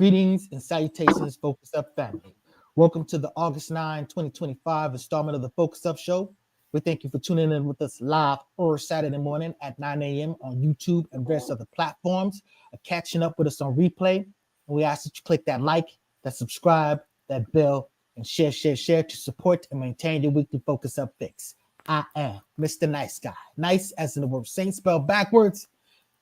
Greetings and salutations, Focus Up family. Welcome to the August 9, 2025 installment of the Focus Up Show. We thank you for tuning in with us live or Saturday morning at 9 a.m. on YouTube and various other platforms, catching up with us on replay. And we ask that you click that like, that subscribe, that bell, and share to support and maintain your weekly Focus Up fix. I am Mr. Nice Guy. Nice as in the word saint spelled backwards.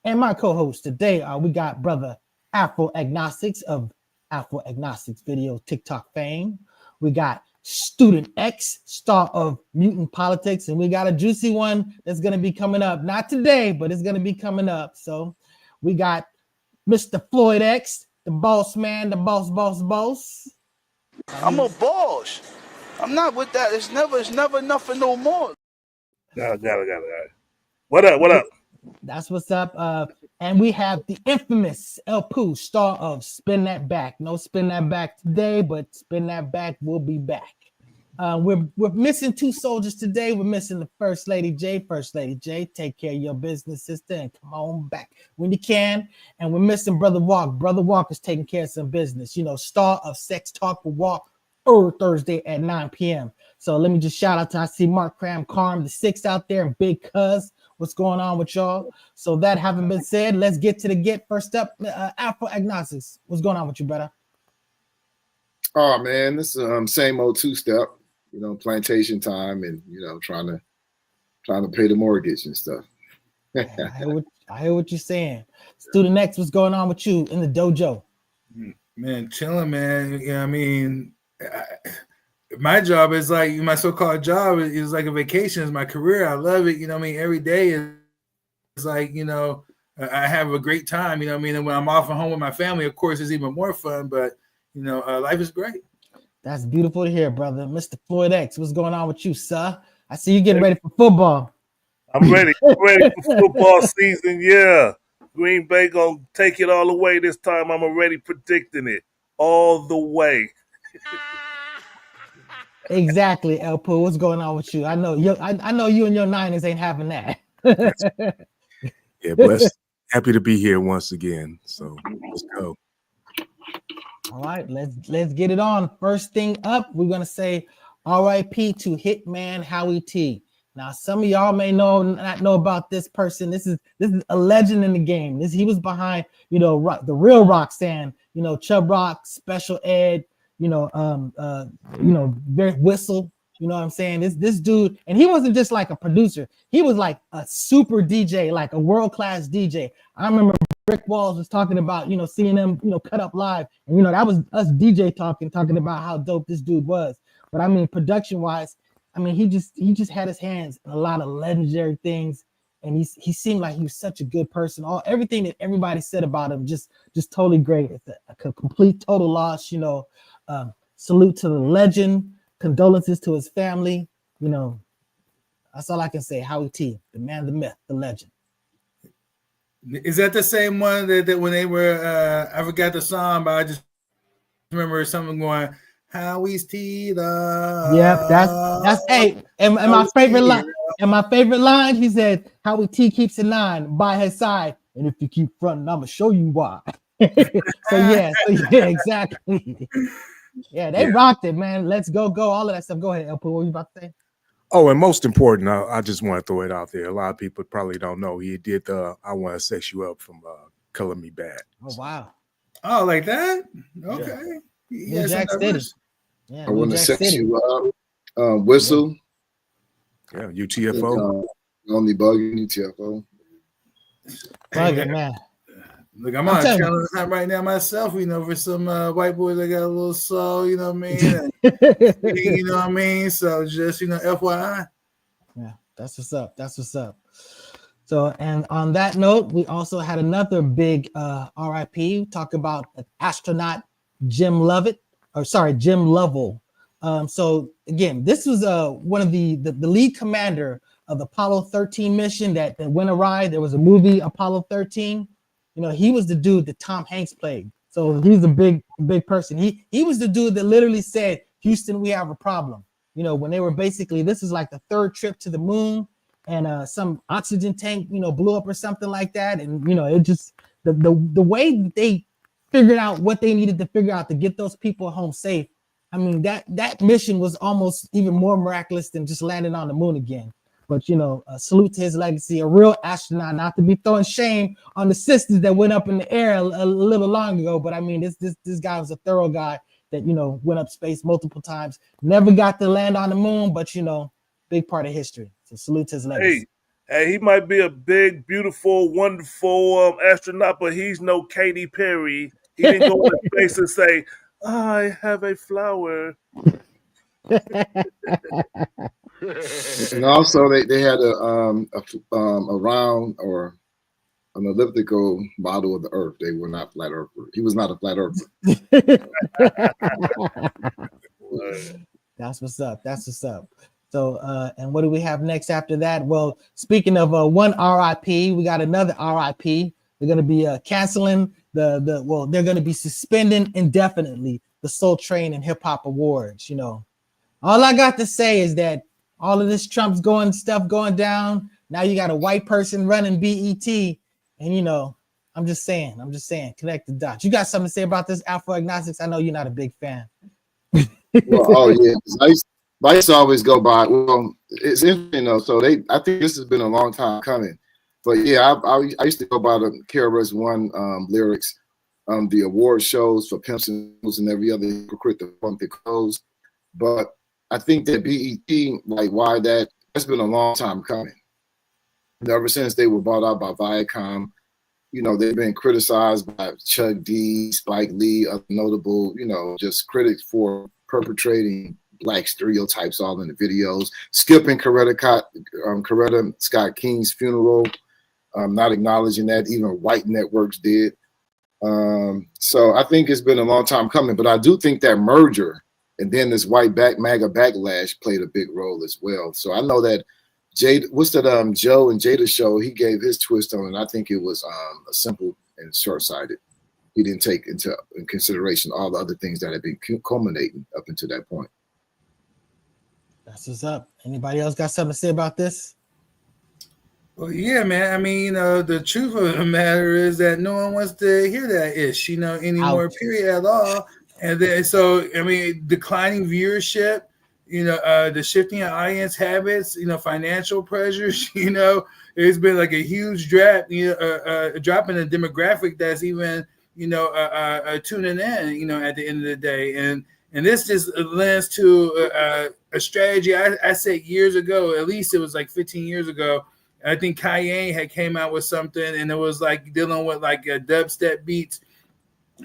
And my co-host today, we got brother Afro Agnostics of Afro Agnostics video TikTok fame. We got Student X, star of Mutant Politics, and we got a juicy one that's going to be coming up. Not today, but it's going to be coming up. So we got Mr. Floyd X, the boss man, the boss. I'm a boss. I'm not with that. It's never nothing no more. Got it. What up? That's what's up. And we have the infamous El Pooh, star of Spin That Back. No Spin That Back today, but Spin That Back will be back. We're missing two soldiers today. We're missing the First Lady J. First Lady J, take care of your business, sister, and come on back when you can. And we're missing Brother Walk. Brother Walk is taking care of some business. You know, star of Sex Talk with Walk, Thursday at 9 p.m. So let me just shout out to, I see Mark Cram Carm, the six out there, and Big Cuz. What's going on with y'all? So that having been said, let's get to the get. First up, Afro Agnostics. What's going on with you, brother? Oh man, this same old two-step, plantation time, and trying to pay the mortgage and stuff. I hear what you're saying. Student X, what's going on with you in the dojo? Man, chilling, man. You know what I mean? My job is like my so-called job is like a vacation. It's my career. I love it. You know what I mean? Every day is like, I have a great time. You know what I mean? And when I'm off at home with my family, of course, it's even more fun. But, life is great. That's beautiful to hear, brother. Mr. Floyd X, what's going on with you, sir? I see you getting ready for football. I'm ready. I'm ready for football season. Yeah. Green Bay going to take it all the way this time. I'm already predicting it all the way. Exactly, El Pooh. What's going on with you? I know you and your Niners ain't having that. Yeah, blessed. Happy to be here once again. So let's go. All right, let's get it on. First thing up, we're gonna say R.I.P. to Hitman Howie T. Now, some of y'all may not know about this person. This is a legend in the game. He was behind, the real Roxanne, Chubb Rock, Special Ed. Very Whistle, you know what I'm saying? This dude, and he wasn't just like a producer, he was like a super DJ, like a world-class DJ. I remember Rick Walls was talking about, seeing them, cut up live, and that was us DJ talking about how dope this dude was. But I mean, production-wise, he just had his hands in a lot of legendary things, and he seemed like he was such a good person. Everything that everybody said about him, just totally great. It's a complete total loss, salute to the legend, condolences to his family. That's all I can say. Howie T, the man, the myth, the legend. Is that the same one that when they were I forgot the song, but I just remember something going, Howie's T. Yep, that's hey, and my favorite line. And my favorite line, he said, Howie T keeps a 9 by his side, and if you keep fronting, I'm gonna show you why. so yeah, exactly. Yeah, they rocked it, man. Let's go, all of that stuff. Go ahead, El Pooh. What were you about to say? Oh, and most important, I just want to throw it out there. A lot of people probably don't know he did the "I Want to Sex You Up" from "Color Me Bad." Oh wow! Oh, like that? Okay. Yeah. New Jack City. Yeah, I Want to Sex You Up. Whistle. Yeah, UTFO. Only bugging UTFO. Bugging, man. Look, I'm on a challenge right now myself, for some white boys that got a little soul, you know what I mean? You know what I mean? So just, FYI. Yeah, that's what's up. So, and on that note, we also had another big RIP. Talk about astronaut Jim Lovell. So again, this was one of the lead commander of the Apollo 13 mission that went awry. There was a movie, Apollo 13. He was the dude that Tom Hanks played. So he's a big person. He was the dude that literally said, Houston, we have a problem. When they were basically, this is like the third trip to the moon, and some oxygen tank, blew up or something like that. And, it just, the way they figuring out what they needed to figure out to get those people home safe. I mean, that mission was almost even more miraculous than just landing on the moon again. But salute to his legacy, a real astronaut. Not to be throwing shame on the sisters that went up in the air a little long ago, but I mean, this guy was a thorough guy that went up space multiple times. Never got to land on the moon, but big part of history. So salute to his legacy. Hey, he might be a big, beautiful, wonderful astronaut, but he's no Katy Perry. He didn't go into space and say, "I have a flower." And also, they had a round or an elliptical model of the Earth. They were not flat earther. He was not a flat earther. That's what's up. That's what's up. So, and what do we have next after that? Well, speaking of one RIP, we got another RIP. They're going to be canceling they're going to be suspending indefinitely the Soul Train and Hip Hop Awards. All I got to say is that all of this Trump's stuff going down. Now you got a white person running BET, and I'm just saying, connect the dots. You got something to say about this, Afro Agnostics? I know you're not a big fan. Well, yeah, I used to always go by. Well, it's interesting though. So I think this has been a long time coming. But yeah, I used to go by the KRS-One lyrics, the award shows for Pimps and every other hypocrite to funk the clothes. But I think that BET, like why that's been a long time coming. And ever since they were bought out by Viacom, they've been criticized by Chuck D, Spike Lee, other notable, just critics for perpetrating Black stereotypes all in the videos, skipping Coretta Scott King's funeral, not acknowledging that even white networks did. So I think it's been a long time coming, but I do think that merger and then this white MAGA backlash played a big role as well. So I know that Joe and Jada show, he gave his twist on it. I think it was a simple and short-sighted. He didn't take into consideration all the other things that had been culminating up until that point. That's what's up. Anybody else got something to say about this? Well, yeah, man. I mean, the truth of the matter is that no one wants to hear that ish, anymore, Ouch. period at all. And then, so, I mean, declining viewership, the shifting of audience habits, financial pressures, it's been like a huge drop, a drop in the demographic that's even, tuning in, at the end of the day. And this just lends to a strategy I said years ago, at least it was like 15 years ago. I think Kanye had came out with something and it was like dealing with like dubstep beats.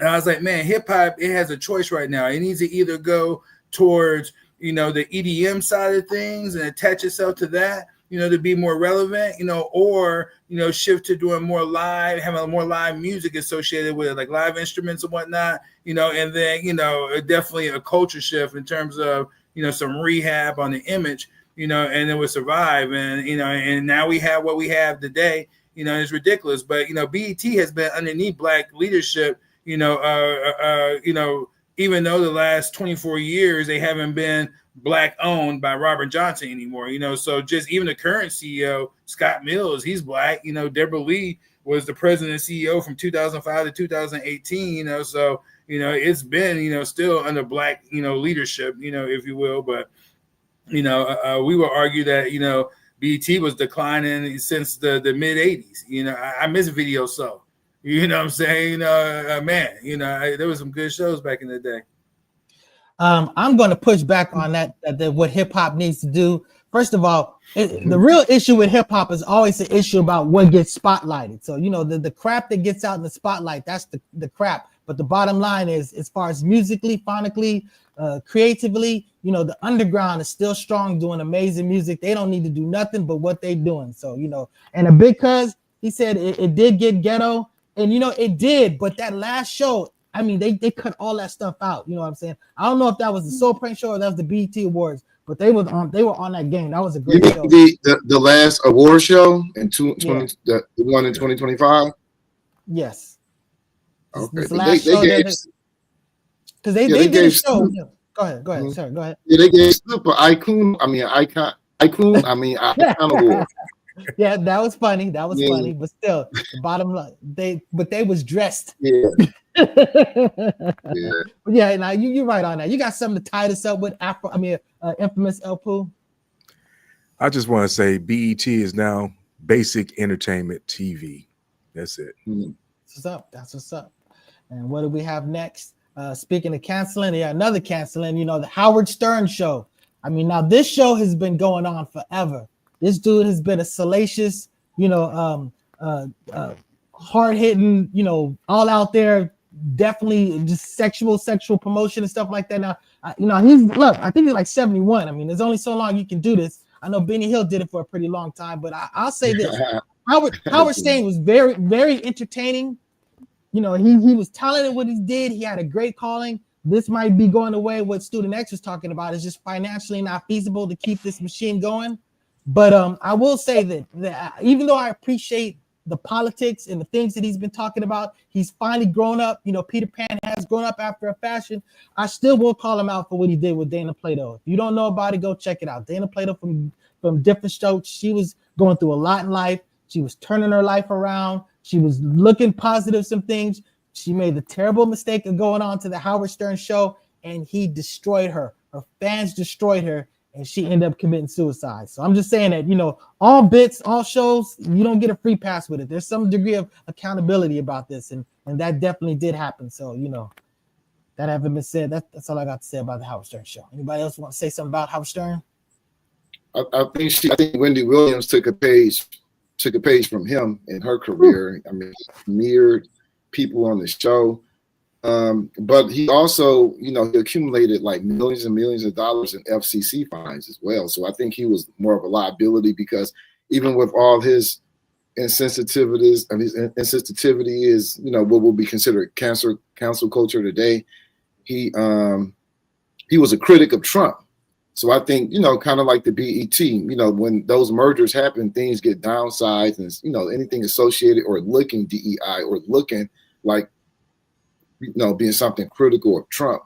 And I was like, man, hip hop, it has a choice right now. It needs to either go towards, the EDM side of things and attach itself to that, to be more relevant, or, shift to doing more live, having more live music associated with it, like live instruments and whatnot, and then, definitely a culture shift in terms of, some rehab on the image, and it would survive. And, and now we have what we have today, it's ridiculous. But, BET has been underneath Black leadership, even though the last 24 years they haven't been Black owned by Robert Johnson anymore, so just even the current CEO, Scott Mills, he's Black, Deborah Lee was the president and CEO from 2005 to 2018, so, it's been, still under Black, leadership, if you will. But, we will argue that, BET was declining since the mid 80s. I miss Video Soul. You know what I'm saying? Man, there was some good shows back in the day. I'm going to push back on that what hip hop needs to do. First of all, the real issue with hip hop is always the issue about what gets spotlighted. So, the crap that gets out in the spotlight, that's the crap. But the bottom line is, as far as musically, phonically, creatively, the underground is still strong, doing amazing music. They don't need to do nothing but what they're doing. So, and because he said it did get ghetto. And it did, but that last show, I mean, they cut all that stuff out. You know what I'm saying? I don't know if that was the Soul Prank show or that was the BET Awards, but they were on that game. That was a great show. The last award show in the one in 2025. Yes. Okay. This last show because they did a show. Snoop. Go ahead. Mm-hmm. Sorry, go ahead. Yeah, they gave Snoop an Icon Award. Yeah, that was funny. That was Yeah. funny, but still, the bottom line, they was dressed. Yeah, But yeah. yeah, now you're right on that. You got something to tie this up with infamous El Poo? I just want to say BET is now basic entertainment TV. That's it. Mhm. That's what's up. That's what's up. And what do we have next? Speaking of canceling, yeah, another canceling, the Howard Stern show. I mean, now this show has been going on forever. This dude has been a salacious, hard hitting, all out there, definitely just sexual promotion and stuff like that. Now, I think he's like 71. I mean, there's only so long you can do this. I know Benny Hill did it for a pretty long time, but I'll say this: Howard Stern was very, very entertaining. He was talented what he did. He had a great calling. This might be going away. What Student X was talking about is just financially not feasible to keep this machine going. But I will say that even though I appreciate the politics and the things that he's been talking about, he's finally grown up. Peter Pan has grown up after a fashion. I still will call him out for what he did with Dana Plato. If you don't know about it, go check it out. Dana Plato from Different Strokes. She was going through a lot in life. She was turning her life around. She was looking positive some things. She made the terrible mistake of going on to the Howard Stern show, and he destroyed her. Her fans destroyed her, and she ended up committing suicide. So I'm just saying that, all bits, all shows, you don't get a free pass with it. There's some degree of accountability about this, and that definitely did happen. So, that having been said, that's all I got to say about the Howard Stern show. Anybody else want to say something about Howard Stern? I think Wendy Williams took a page from him in her career. I mean, he mirrored people on the show. But he also, he accumulated like millions and millions of dollars in FCC fines as well. So I think he was more of a liability because even with all his insensitivities, and his insensitivity is, what will be considered cancel culture today. He was a critic of Trump. So I think, kind of like the BET, when those mergers happen, things get downsized and, anything associated or looking DEI or looking like, being something critical of Trump,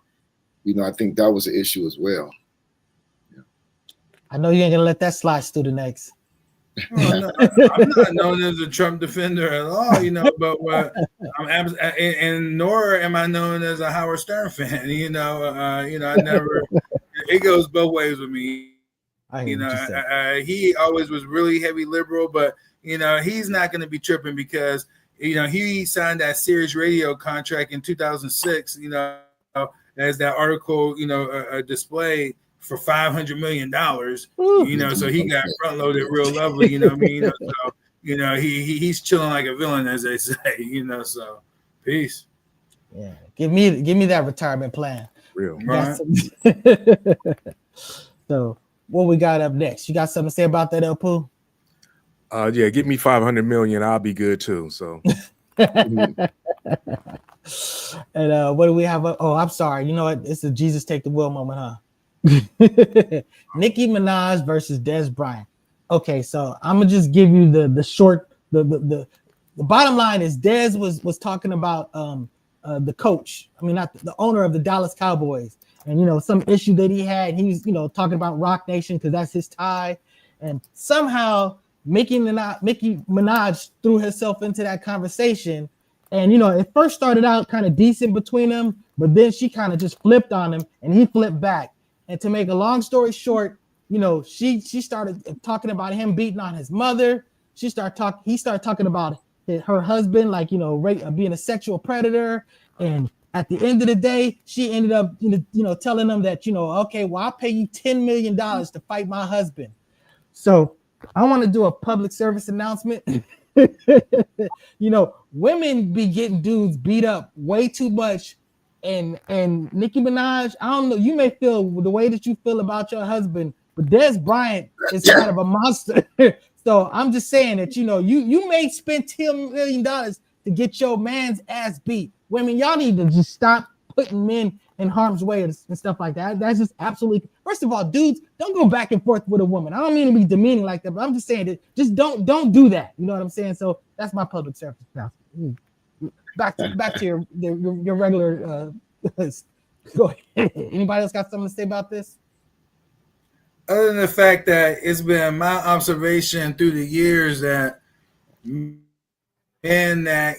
I think that was an issue as well. Yeah. I know you ain't going to let that slide, Student X. Oh, no, I'm not known as a Trump defender at all, but and nor am I known as a Howard Stern fan. I never. It goes both ways with me. He always was really heavy liberal, but he's not going to be tripping because he signed that Sirius Radio contract in 2006. As that article displayed for $500 million. So he got front loaded real lovely. So he's chilling like a villain, as they say. So peace. Yeah, give me that retirement plan. Real. Right. So what we got up next? You got something to say about that, El Poo? Yeah, give me 500 million. I'll be good too. So. And what do we have? Oh, I'm sorry. You know what? It's a Jesus take the wheel moment, huh? Nicki Minaj versus Des Bryant. Okay, so I'm gonna just give you the short. The bottom line is Des was talking about the coach. I mean, not the owner of the Dallas Cowboys, and some issue that he had. He's talking about Rock Nation because that's his tie, and somehow Nicki Minaj threw herself into that conversation. And it first started out kind of decent between them, but then she kind of just flipped on him, and he flipped back. And to make a long story short, she started talking about him beating on his mother. He started talking about her husband, like being a sexual predator. And at the end of the day, she ended up telling him that okay, well, I'll pay you $10 million to fight my husband. So I want to do a public service announcement. Women be getting dudes beat up way too much, and Nicki Minaj, I don't know, you may feel the way that you feel about your husband, but Des Bryant is kind of a monster. So I'm just saying that you may spend $10 million to get your man's ass beat. Women, y'all need to just stop putting men in harm's way and stuff like that. That's just absolutely. First of all, dudes, don't go back and forth with a woman. I don't mean to be demeaning like that, but I'm just saying that just don't do that. You know what I'm saying? So that's my public service now. Back to your regular. Go ahead. Anybody else got something to say about this? other than the fact that it's been my observation through the years that men that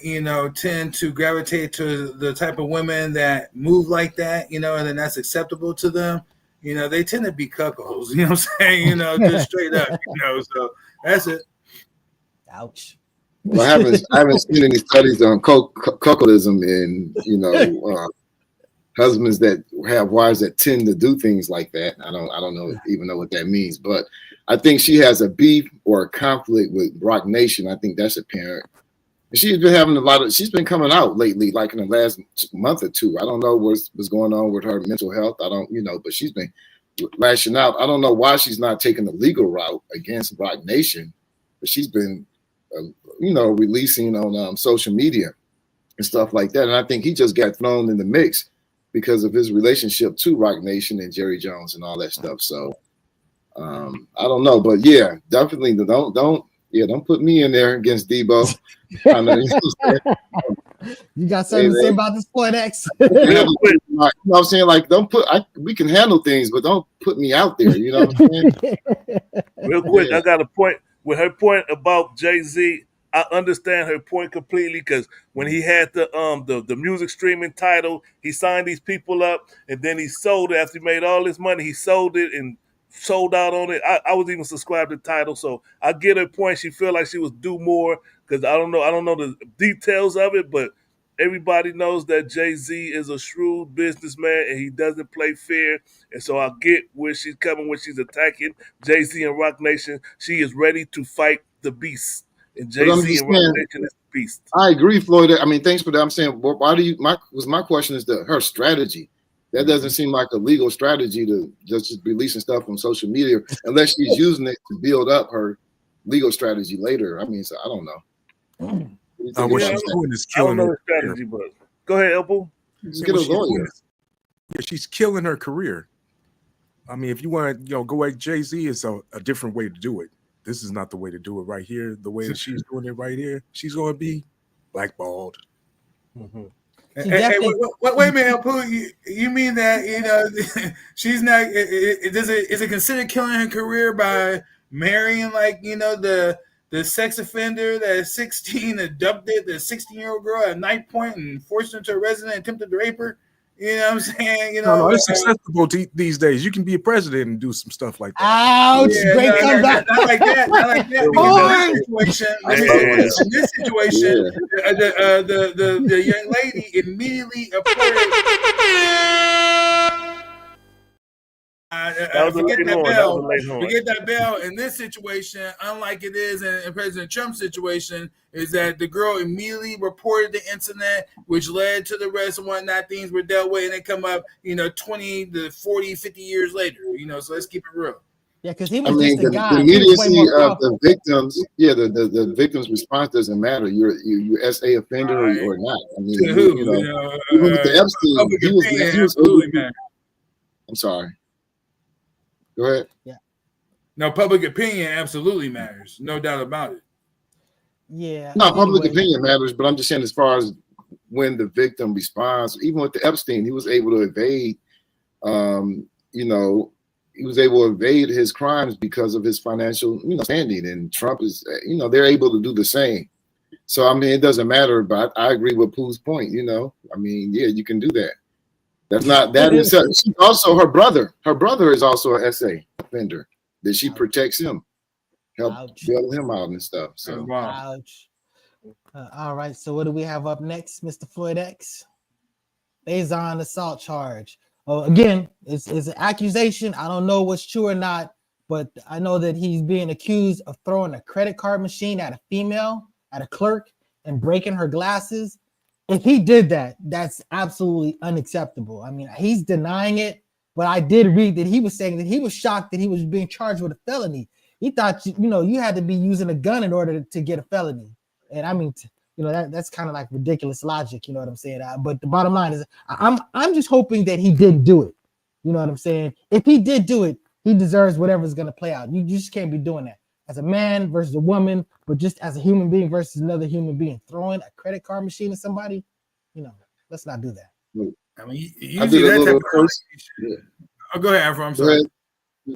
tend to gravitate to the type of women that move like that, and then that's acceptable to them. They tend to be cuckolds. You know what I'm saying? Just straight up. So that's it. Ouch. Well, I haven't seen any studies on cuckoldism and husbands that have wives that tend to do things like that. I don't even know what that means, but I think she has a beef or a conflict with Rock Nation. I think that's apparent. She's been having she's been coming out lately, like in the last month or two. I don't know what's going on with her mental health. I don't, but she's been lashing out. I don't know why she's not taking the legal route against Rock Nation, but she's been, releasing on social media and stuff like that. And I think he just got thrown in the mix because of his relationship to Rock Nation and Jerry Jones and all that stuff. So I don't know, but yeah, definitely don't put me in there against Debo. I know, you got something to say about this Point X? You know what I'm saying? Like, we can handle things, but don't put me out there. You know what I'm saying? Real quick, I got a point with her point about Jay-Z. I understand her point completely because when he had the music streaming title, he signed these people up and then he sold it after he made all this money. He sold it and sold out on it. I was even subscribed to Tidal, so I get her point. She feel like she was due more because I don't know the details of it, but everybody knows that Jay-Z is a shrewd businessman and he doesn't play fair. And so I get where she's coming when she's attacking Jay-Z and Rock Nation. She is ready to fight the beast. And Jay-Z and Rock Nation is the beast. I agree, Floyd. I mean, thanks for that. I'm saying, why do you? My question is her strategy. That doesn't seem like a legal strategy to just releasing stuff on social media unless she's using it to build up her legal strategy later. I mean, so I don't know. What she's doing is killing her strategy, but go ahead, Elpo. She's killing her career. I mean, if you want to, go at Jay-Z, it's a different way to do it. This is not the way to do it right here. The way that she's doing it right here, she's going to be blackballed. Mm-hmm. Wait a minute, Elpo. You mean that she's not? Is it considered killing her career by marrying the sex offender that is 16 abducted the 16-year-old girl at night point and forced her into a residence and attempted to rape her? You know what I'm saying? No, it's acceptable these days. You can be a president and do some stuff like that. Ouch! Yeah, great comeback. Not like that. Not like that. Because in this situation, the young lady immediately forget that bell. In this situation, unlike it is in President Trump's situation, is that the girl immediately reported the incident, which led to the arrest and whatnot. Things were dealt with, and they come up, 20 to 40, 50 years later. So let's keep it real. Yeah, because he was just a guy. The immediacy of the victims, the victim's response doesn't matter. You're SA offender or not. I mean, even with the Epstein, he was absolutely man. I'm sorry. Go ahead. Yeah. No, public opinion absolutely matters. No doubt about it. Yeah. No, public opinion matters, but I'm just saying as far as when the victim responds, even with the Epstein, he was able to evade, he was able to evade his crimes because of his financial, standing. And Trump is, they're able to do the same. So, I mean, it doesn't matter, but I agree with Pooh's point, I mean, yeah, you can do that. That's not that is also her brother. Her brother is also an SA offender that she protects him, help bail him out and stuff. So ouch. All right. So what do we have up next, Mr. Floyd X? Liaison assault charge. Again, it's an accusation. I don't know what's true or not, but I know that he's being accused of throwing a credit card machine at a female, at a clerk, and breaking her glasses. If he did that, that's absolutely unacceptable. I mean, he's denying it, but I did read that he was saying that he was shocked that he was being charged with a felony. He thought, you had to be using a gun in order to get a felony. And I mean, that's kind of like ridiculous logic. You know what I'm saying? But the bottom line is, I'm just hoping that he did do it. You know what I'm saying? If he did do it, he deserves whatever's going to play out. You just can't be doing that. As a man versus a woman, but just as a human being versus another human being, throwing a credit card machine at somebody, let's not do that. I mean, usually that type of go ahead, Afro. I'm sorry.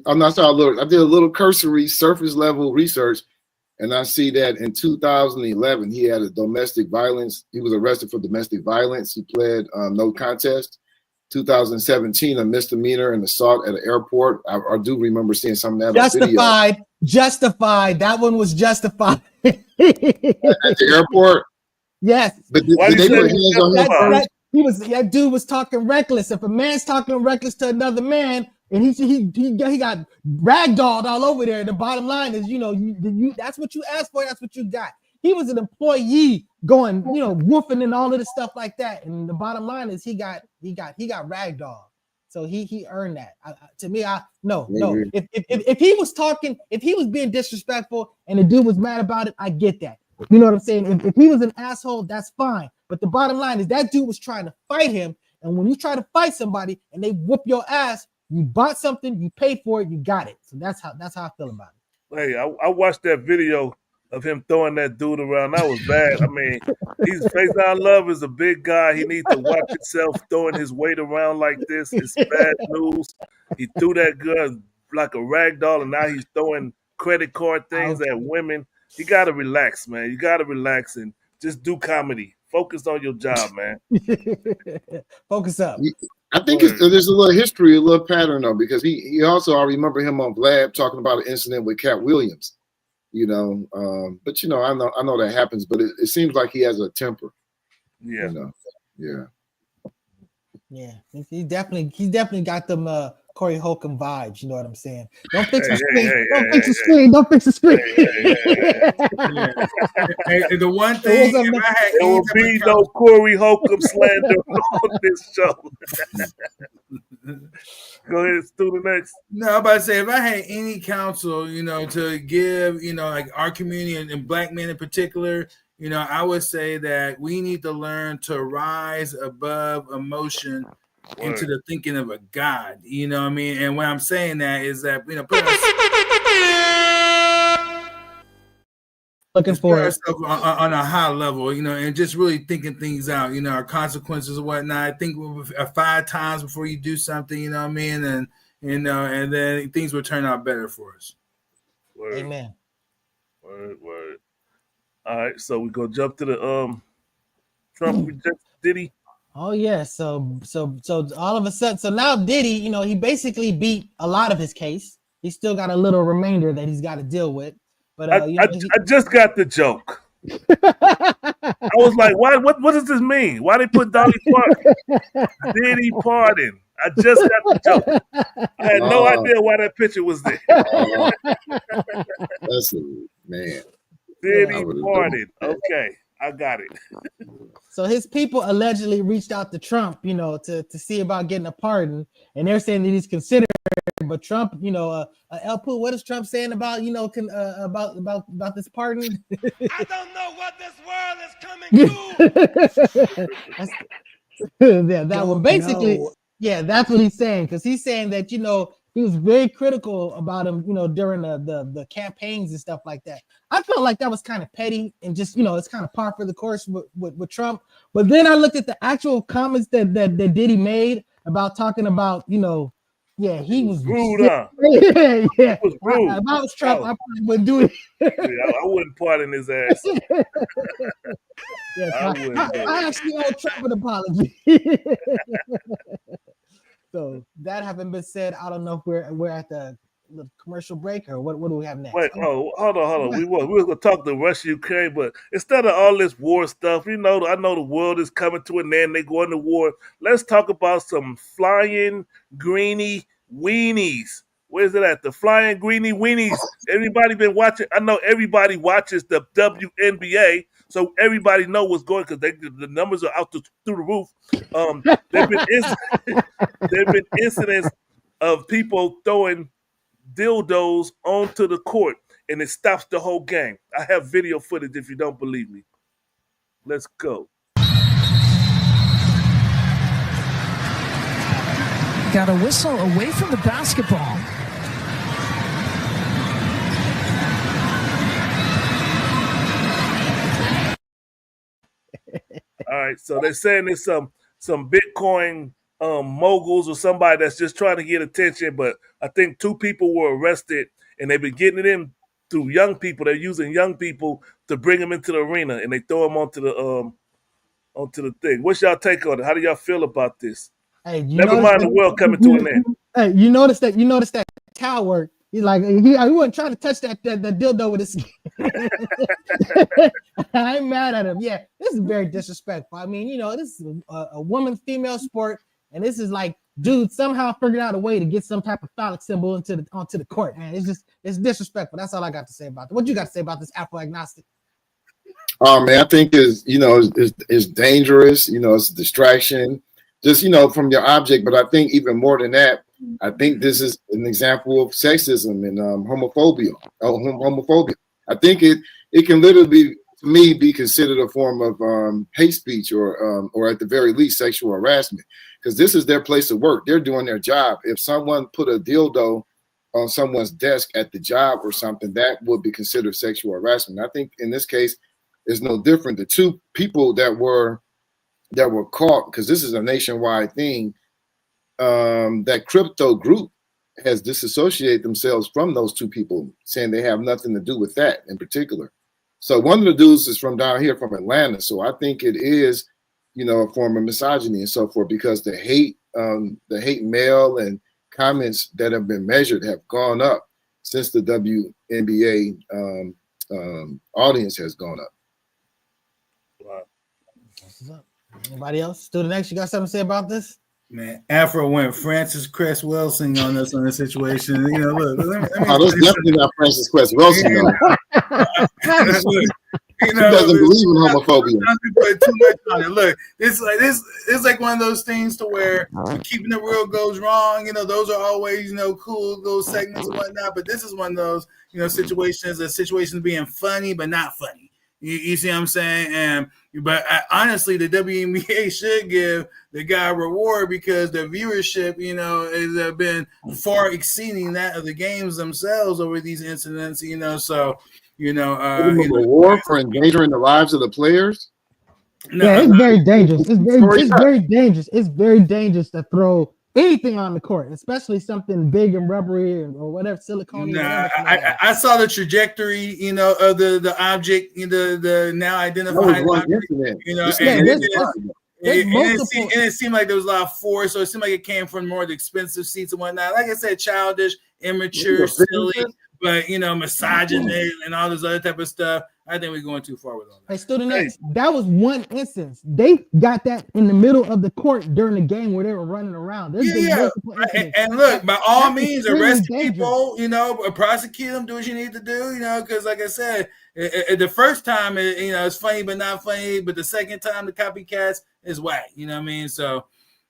I'm not sorry. I did a little cursory surface level research, and I see that in 2011 he had a domestic violence. He was arrested for domestic violence. He pled no contest. 2017, a misdemeanor and assault at an airport. I do remember seeing some of that Justified. video. Justified. That one was justified. At the airport. Yes. But did they put hands on him first? That dude was talking reckless. If a man's talking reckless to another man, and he got ragdolled all over there. The bottom line is, you that's what you asked for. That's what you got. He was an employee going, woofing and all of this stuff like that. And the bottom line is he got ragdolled. So he earned that. To me, no. If he was talking, if he was being disrespectful and the dude was mad about it, I get that. You know what I'm saying? If he was an asshole, that's fine. But the bottom line is that dude was trying to fight him. And when you try to fight somebody and they whoop your ass, you bought something, you paid for it, you got it. So that's how I feel about it. Hey, I watched that video of him throwing that dude around. That was bad. I mean, he's Faison Love is a big guy. He needs to watch himself throwing his weight around like this. It's bad news. He threw that girl like a rag doll, and now he's throwing credit card things at women. You got to relax, man. You got to relax and just do comedy. Focus on your job, man. Focus up. I think there's a little history, a little pattern, though, because he also, I remember him on Vlad talking about an incident with Cat Williams, but I know that happens, but it seems like he has a temper. Yeah. Yeah. He definitely got them Corey Holcomb vibes, you know what I'm saying? Don't fix the screen. Don't fix the screen. Hey, the one thing, there will be no Corey Holcomb slander on this show. Go ahead, student next. No, I'm about to say, if I had any counsel, to give, like our community and black men in particular, I would say that we need to learn to rise above emotion into the thinking of a God. You know what I mean? And when I'm saying that is that, looking for ourselves on a high level, and just really thinking things out, our consequences and whatnot. Think 5 times before you do something, you know what I mean? And then things will turn out better for us. Word. Amen. Word. All right, so we go jump to the Trump rejects Diddy. Oh yeah, so all of a sudden, so now Diddy, he basically beat a lot of his case. He's still got a little remainder that he's got to deal with. But I just got the joke. I was like, why? What does this mean? Why they put Dolly Parton? Diddy pardon. I just got the joke. I had no idea why that picture was there. That's man. Diddy pardon. Okay, I got it. So his people allegedly reached out to Trump, to see about getting a pardon, and they're saying that he's considered. But Trump, El Poo, what is Trump saying about, about this pardon? I don't know what this world is coming to. Yeah, that one basically. Yeah, that's what he's saying, because he's saying that he was very critical about him, during the campaigns and stuff like that. I felt like that was kind of petty and just it's kind of par for the course with Trump. But then I looked at the actual comments that Diddy made about talking about yeah, he was rude. Yeah. It was rude. If I was Trump, I probably wouldn't do it. I wouldn't pardon his ass. Yes, I actually owe Trump an apology. So that having been said, I don't know if we're at the commercial break or what do we have next? Wait, hold on. We were gonna talk to Russia, Ukraine, but instead of all this war stuff, I know the world is coming to an end. They going to war. Let's talk about some flying greeny weenies. Where's it at? The flying greeny weenies. Everybody been watching. I know everybody watches the WNBA, so everybody know what's going because the numbers are out through the roof. There've been incidents of people throwing dildos onto the court, and it stops the whole game. I have video footage if you don't believe me. Let's go. Got a whistle away from the basketball. All right, so they're saying there's some Bitcoin moguls or somebody that's just trying to get attention. But I think 2 people were arrested, and they've been getting it in through young people. They're using young people to bring them into the arena, and they throw them onto the thing. What's y'all take on it? How do y'all feel about this? Hey, Never mind the world coming to an end. Hey, you notice that cow work. He's like he wasn't trying to touch that dildo with his. I ain't mad at him. Yeah, this is very disrespectful. I mean, this is a woman female sport, and this is like, dude, somehow figured out a way to get some type of phallic symbol onto the court. Man, it's disrespectful. That's all I got to say about it. What you got to say about this Afro agnostic? Oh man, I think is dangerous. It's a distraction, just from your object. But I think even more than that, I think this is an example of sexism and homophobia. I think it can literally, to me, be considered a form of hate speech or at the very least sexual harassment, because this is their place of work. They're doing their job. If someone put a dildo on someone's desk at the job or something, that would be considered sexual harassment. I think in this case, it's no different. The 2 people that were caught, because this is a nationwide thing, that crypto group has disassociated themselves from those 2 people, saying they have nothing to do with that in particular. So one of the dudes is from down here from Atlanta. So I think it is, a form of misogyny and so forth, because the hate mail and comments that have been measured have gone up since the WNBA audience has gone up. Anybody else? Student X, you got something to say about this? Man, Afro went Francis Cress Wilson on us on this situation. Look, let me that's definitely not Francis Cress Wilson, though. He doesn't believe in homophobia. Put too much on it. Look, it's like one of those things to where keeping it real goes wrong. Those are always cool little segments and whatnot. But this is one of those situations being funny but not funny. You see what I'm saying? But honestly, the WNBA should give the guy a reward, because the viewership, has been far exceeding that of the games themselves over these incidents. So, reward for endangering the lives of the players. Yeah, it's very dangerous. It's very dangerous. It's very dangerous to throw anything on the court, especially something big and rubbery or whatever, silicone. I saw the trajectory, of the object, the now identified object, it seemed like there was a lot of force, so it seemed like it came from more of the expensive seats and whatnot. Like I said, childish, immature, silly, but misogynist and all this other type of stuff. I think we're going too far with all that. Hey, Student X, that was one instance. They got that in the middle of the court during the game where they were running around. And look, by all means, arrest people, prosecute them, do what you need to do, because like I said, the first time, it's funny but not funny, but the second time, the copycats is whack, you know what I mean? So,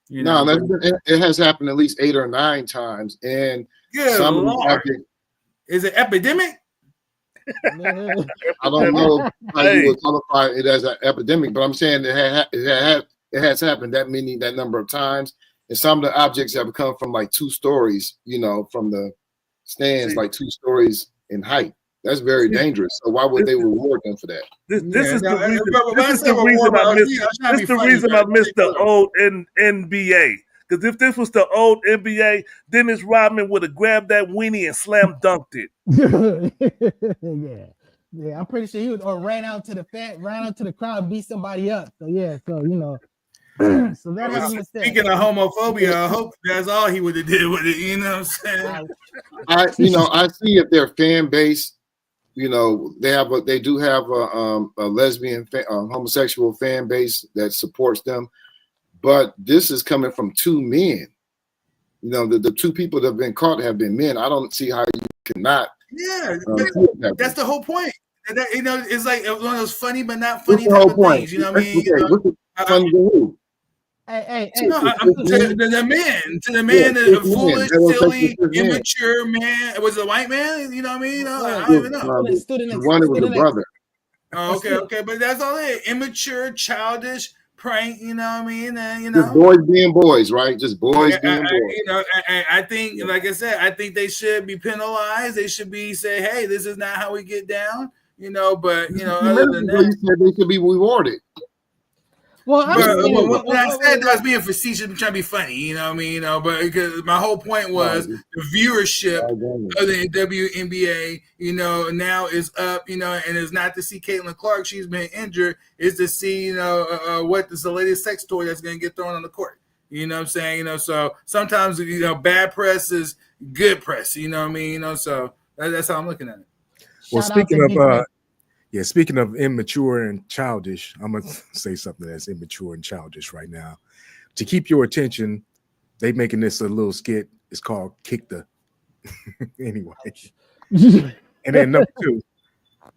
it has happened at least 8 or 9 times. And is it epidemic? I don't know how you would qualify it as an epidemic, but I'm saying it has happened that number of times, and some of the objects have come from like 2 stories, from the stands, like 2 stories in height. That's very dangerous. So why would they reward them for that? This is the reason I missed the old NBA. Because if this was the old NBA, Dennis Rodman would have grabbed that weenie and slam dunked it. Yeah, I'm pretty sure he would, or ran out to the crowd, and beat somebody up. So so that speaking of homophobia, I hope that's all he would have did with it. You know what I'm saying? I see if their fan base, they do have a lesbian, homosexual fan base that supports them. But this is coming from 2 men. The 2 people that have been caught have been men. I don't see how you cannot. Yeah, that's the whole point. It's like one of those funny but not funny type of things. You know what I mean? Funny to who? Hey, to the man, the foolish, silly, immature man. Was it a white man? You know what I mean? I don't even know. One was a brother. Oh, okay, but that's all it. Immature, childish prank, you know what I mean? And, just boys being boys, right? Just boys being boys. I think, like I said, I think they should be penalized. They should be say, hey, this is not how we get down, but other than that, you said they should be rewarded. Well, I Bro, understand. when I said that, I was being facetious, trying to be funny, you know what I mean? But because my whole point was the viewership of the WNBA, now is up, and it's not to see Caitlin Clark, she's been injured, it's to see, what is the latest sex toy that's going to get thrown on the court. You know what I'm saying? So sometimes, bad press is good press, you know what I mean? So that's how I'm looking at it. Well, speaking of immature and childish, I'm gonna say something that's immature and childish right now. To keep your attention, they making this a little skit. It's called "Kick the." Anyway, and then number 2,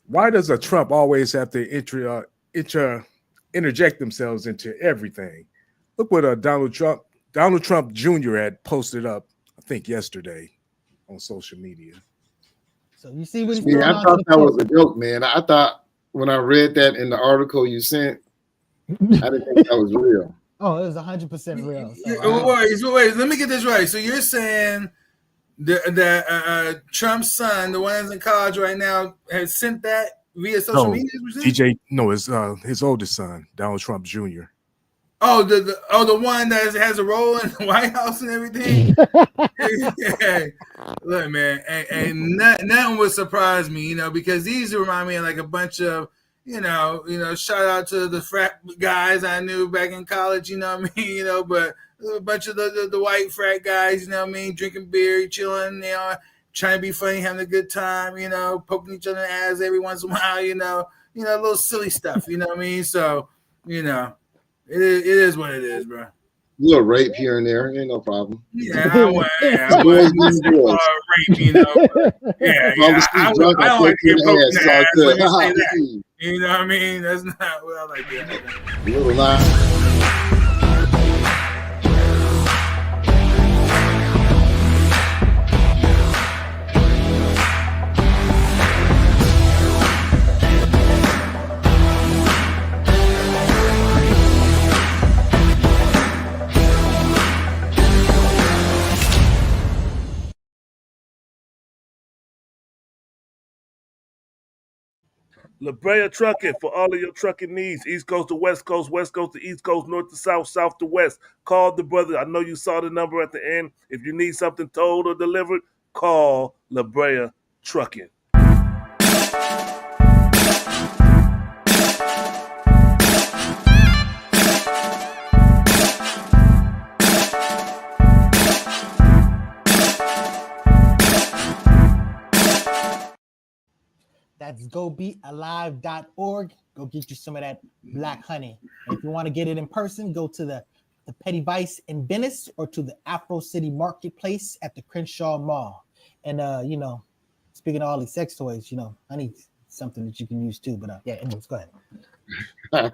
why does a Trump always have to interject themselves into everything? Look what Donald Trump Jr. had posted up, I think yesterday, on social media. So you see what he's I thought that was a joke, man. I thought when I read that in the article you sent, I didn't think that was real. Oh, it was 100% real. So wait, let me get this right. So you're saying that Trump's son, the one that's in college right now, has sent that via social media? It's his oldest son, Donald Trump Jr. Oh, the one that has a role in the White House and everything. Hey, look, man, and nothing would surprise me, because these remind me of like a bunch of, shout out to the frat guys I knew back in college, you know what I mean, but a bunch of the white frat guys, you know what I mean, drinking beer, chilling, trying to be funny, having a good time, poking each other in the ass every once in a while, little silly stuff, you know what I mean, so, It is what it is, bro. A little rape here and there, ain't no problem. Yeah, I wouldn't rape, yeah. I don't like to get poked in the ass. Let me say that. You know what I mean? That's not what I like to do. Little lie. La Brea Trucking for all of your trucking needs. East Coast to West Coast, West Coast to East Coast, North to South, South to West. Call the brother. I know you saw the number at the end. If you need something towed or delivered, call La Brea Trucking. That's gobeatalive.org. Go get you some of that black honey. And if you want to get it in person, go to the Petty Vice in Venice or to the Afro City Marketplace at the Crenshaw Mall. And, speaking of all these sex toys, I need something that you can use too. But anyways, go ahead.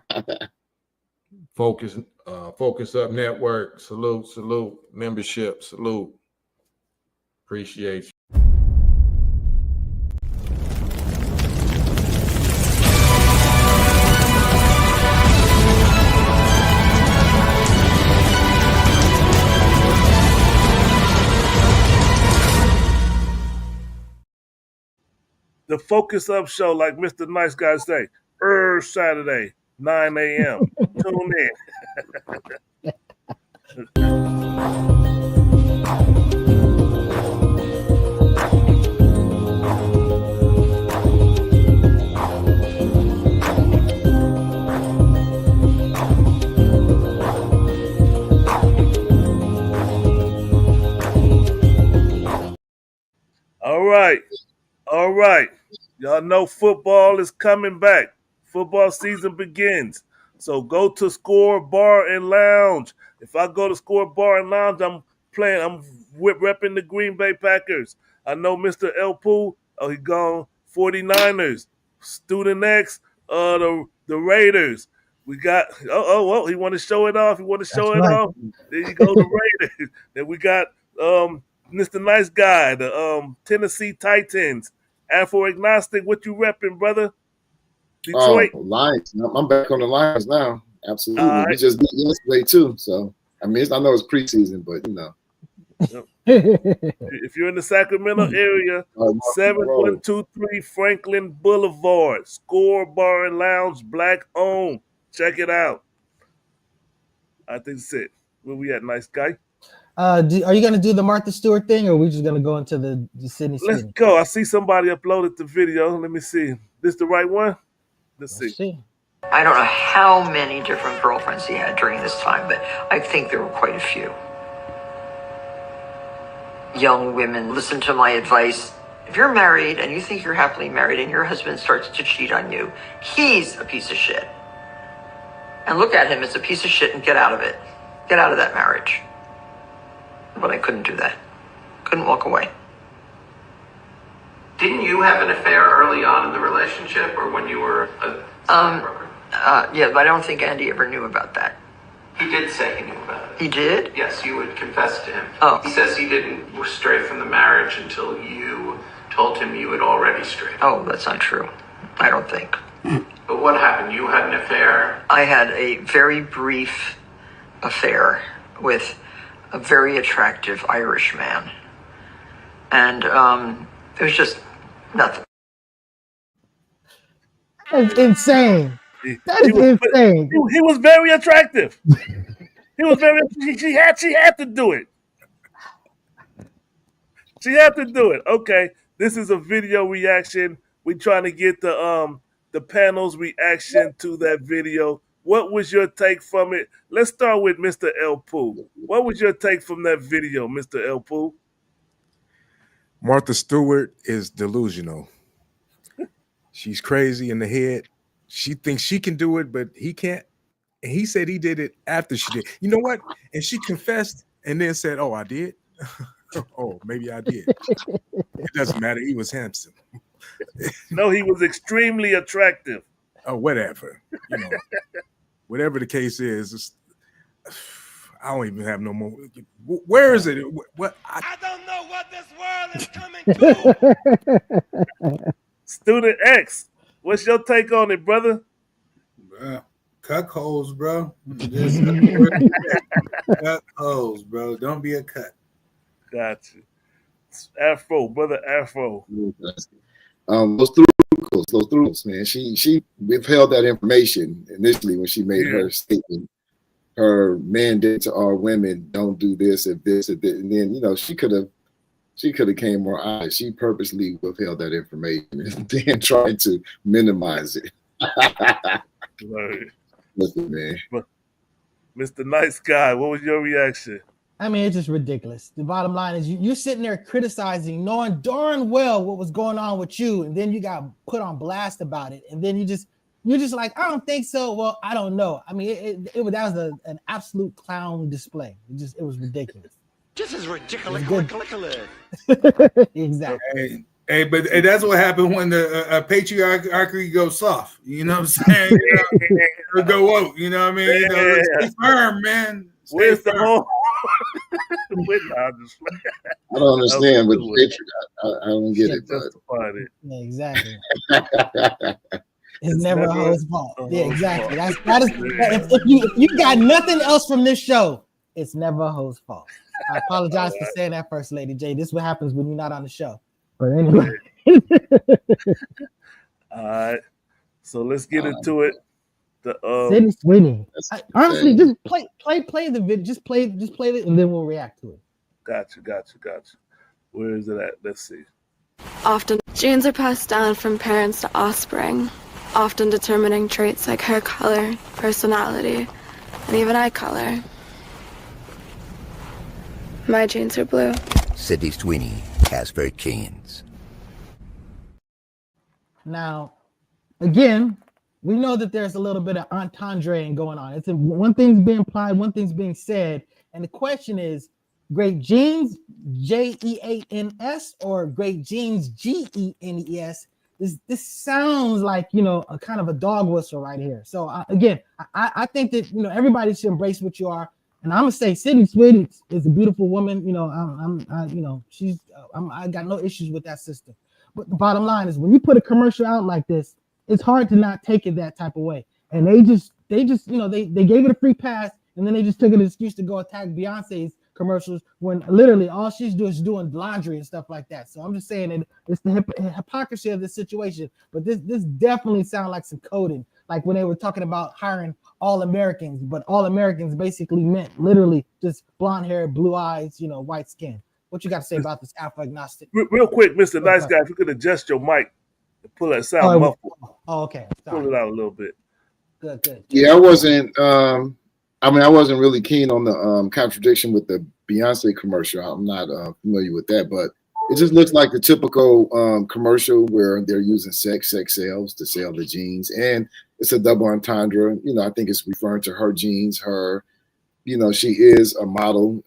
Focus Up Network. Salute. Membership. Salute. Appreciate you. The Focus Up Show, like Mr. Nice Guy say, Saturday, 9 a.m. Tune in. All right. Y'all know football is coming back. Football season begins. So go to Score Bar and Lounge. If I go to Score Bar and Lounge, I'm repping the Green Bay Packers. I know Mr. El Poo, he gone 49ers. Student X, the Raiders. We got, he want to show it off. Off. There you go, the Raiders. Then we got Mr. Nice Guy, the Tennessee Titans. Afro Agnostic, what you repping, brother? Detroit. Oh, Lions. I'm back on the Lions now. Absolutely. Right. We just did yesterday too. So I know it's preseason, but If you're in the Sacramento area, 7123 Franklin Boulevard, Score Bar and Lounge, black owned. Check it out. I think that's it. Where we at, nice guy? Are you gonna do the Martha Stewart thing, or are we just gonna go into the Sydney Let's Sweeney? go. I see somebody uploaded the video. Let me see. This the right one? Let's Let's see. I don't know how many different girlfriends he had during this time, but I think there were quite a few. Young women, listen to my advice. If you're married and you think you're happily married and your husband starts to cheat on you, he's a piece of shit. And look at him as a piece of shit and get out of it. Get out of that marriage. But I couldn't do that. Couldn't walk away. Didn't you have an affair early on in the relationship or when you were a stockbroker? Yeah, but I don't think Andy ever knew about that. He did say he knew about it. He did? Yes, you would confess to him. Oh. He says he didn't stray from the marriage until you told him you had already strayed. Oh, that's not true. I don't think. But what happened? You had an affair? I had a very brief affair with a very attractive Irish man. And it was just nothing. That's insane. That is insane. He was very attractive. He was very. She had to do it. She had to do it. Okay, this is a video reaction. We trying to get the panel's reaction to that video. What was your take from it? Let's start with Mr. El Poo. What was your take from that video, Mr. El Poo? Martha Stewart is delusional. She's crazy in the head. She thinks she can do it, but he can't. And he said he did it after she did. You know what? And she confessed and then said, "Oh, I did." Oh, maybe I did. It doesn't matter. He was handsome. No, he was extremely attractive. Oh, whatever. You know, whatever the case is, I don't even have no more. Where is it? What? I don't know what this world is coming to. Student X, what's your take on it, brother? Cut holes, bro. Cut holes, bro. Don't be a cut. Gotcha. Afro, brother Afro. Those throughs, man. She withheld that information initially when she made her statement. Her mandate to all women: don't do this and this and this. And then she could have came more honest. She purposely withheld that information and then tried to minimize it. Right. Listen, man. Mr. Nice Guy, what was your reaction? I mean, it's just ridiculous. The bottom line is you're sitting there criticizing, knowing darn well what was going on with you, and then you got put on blast about it, and then you're just like, I don't think so. Well, I don't know. I mean, that was an absolute clown display. It was ridiculous. This is ridiculous. Exactly. Hey, but that's what happened when the patriarchy goes soft. You know what I'm saying? Or go woke. You know what I mean? Stay firm, man. Where's the whole? I don't understand, but I don't get it. But yeah, exactly. It's never a host fault. Yeah, exactly. If you got nothing else from this show, it's never a host fault. I apologize for saying that, First Lady J. This is what happens when you're not on the show. But anyway. All right. So let's get into it. Sydney Sweeney. Honestly, just play the video. Just play it, and then we'll react to it. Gotcha. Where is it at? Let's see. Often, genes are passed down from parents to offspring, often determining traits like hair color, personality, and even eye color. My genes are blue. Sydney Sweeney has her genes. Now, again, we know that there's a little bit of entendre going on. It's one thing's being implied, one thing's being said, and the question is: great genes, Jeans, or great genes, Genes? This sounds like a kind of a dog whistle right here. So again, I think that everybody should embrace what you are, and I'm gonna say Sydney Sweeney is a beautiful woman. I got no issues with that sister. But the bottom line is, when you put a commercial out like this, it's hard to not take it that type of way. And they just they gave it a free pass, and then they just took an excuse to go attack Beyonce's commercials when literally all she's doing is doing laundry and stuff like that. So I'm just saying that it's the hypocrisy of this situation. But this definitely sounds like some coding. like when they were talking about hiring all Americans, but all Americans basically meant literally just blonde hair, blue eyes, white skin. What you got to say about this alpha agnostic? Real quick, Mr. Nice Guy, if you could adjust your mic and pull that sound muffled. Oh, okay. Pull it out a little bit. Good. Yeah, I wasn't. I wasn't really keen on the contradiction with the Beyonce commercial. I'm not familiar with that, but it just looks like the typical commercial where they're using sex sells to sell the jeans, and it's a double entendre. I think it's referring to her jeans. Her, she is a model.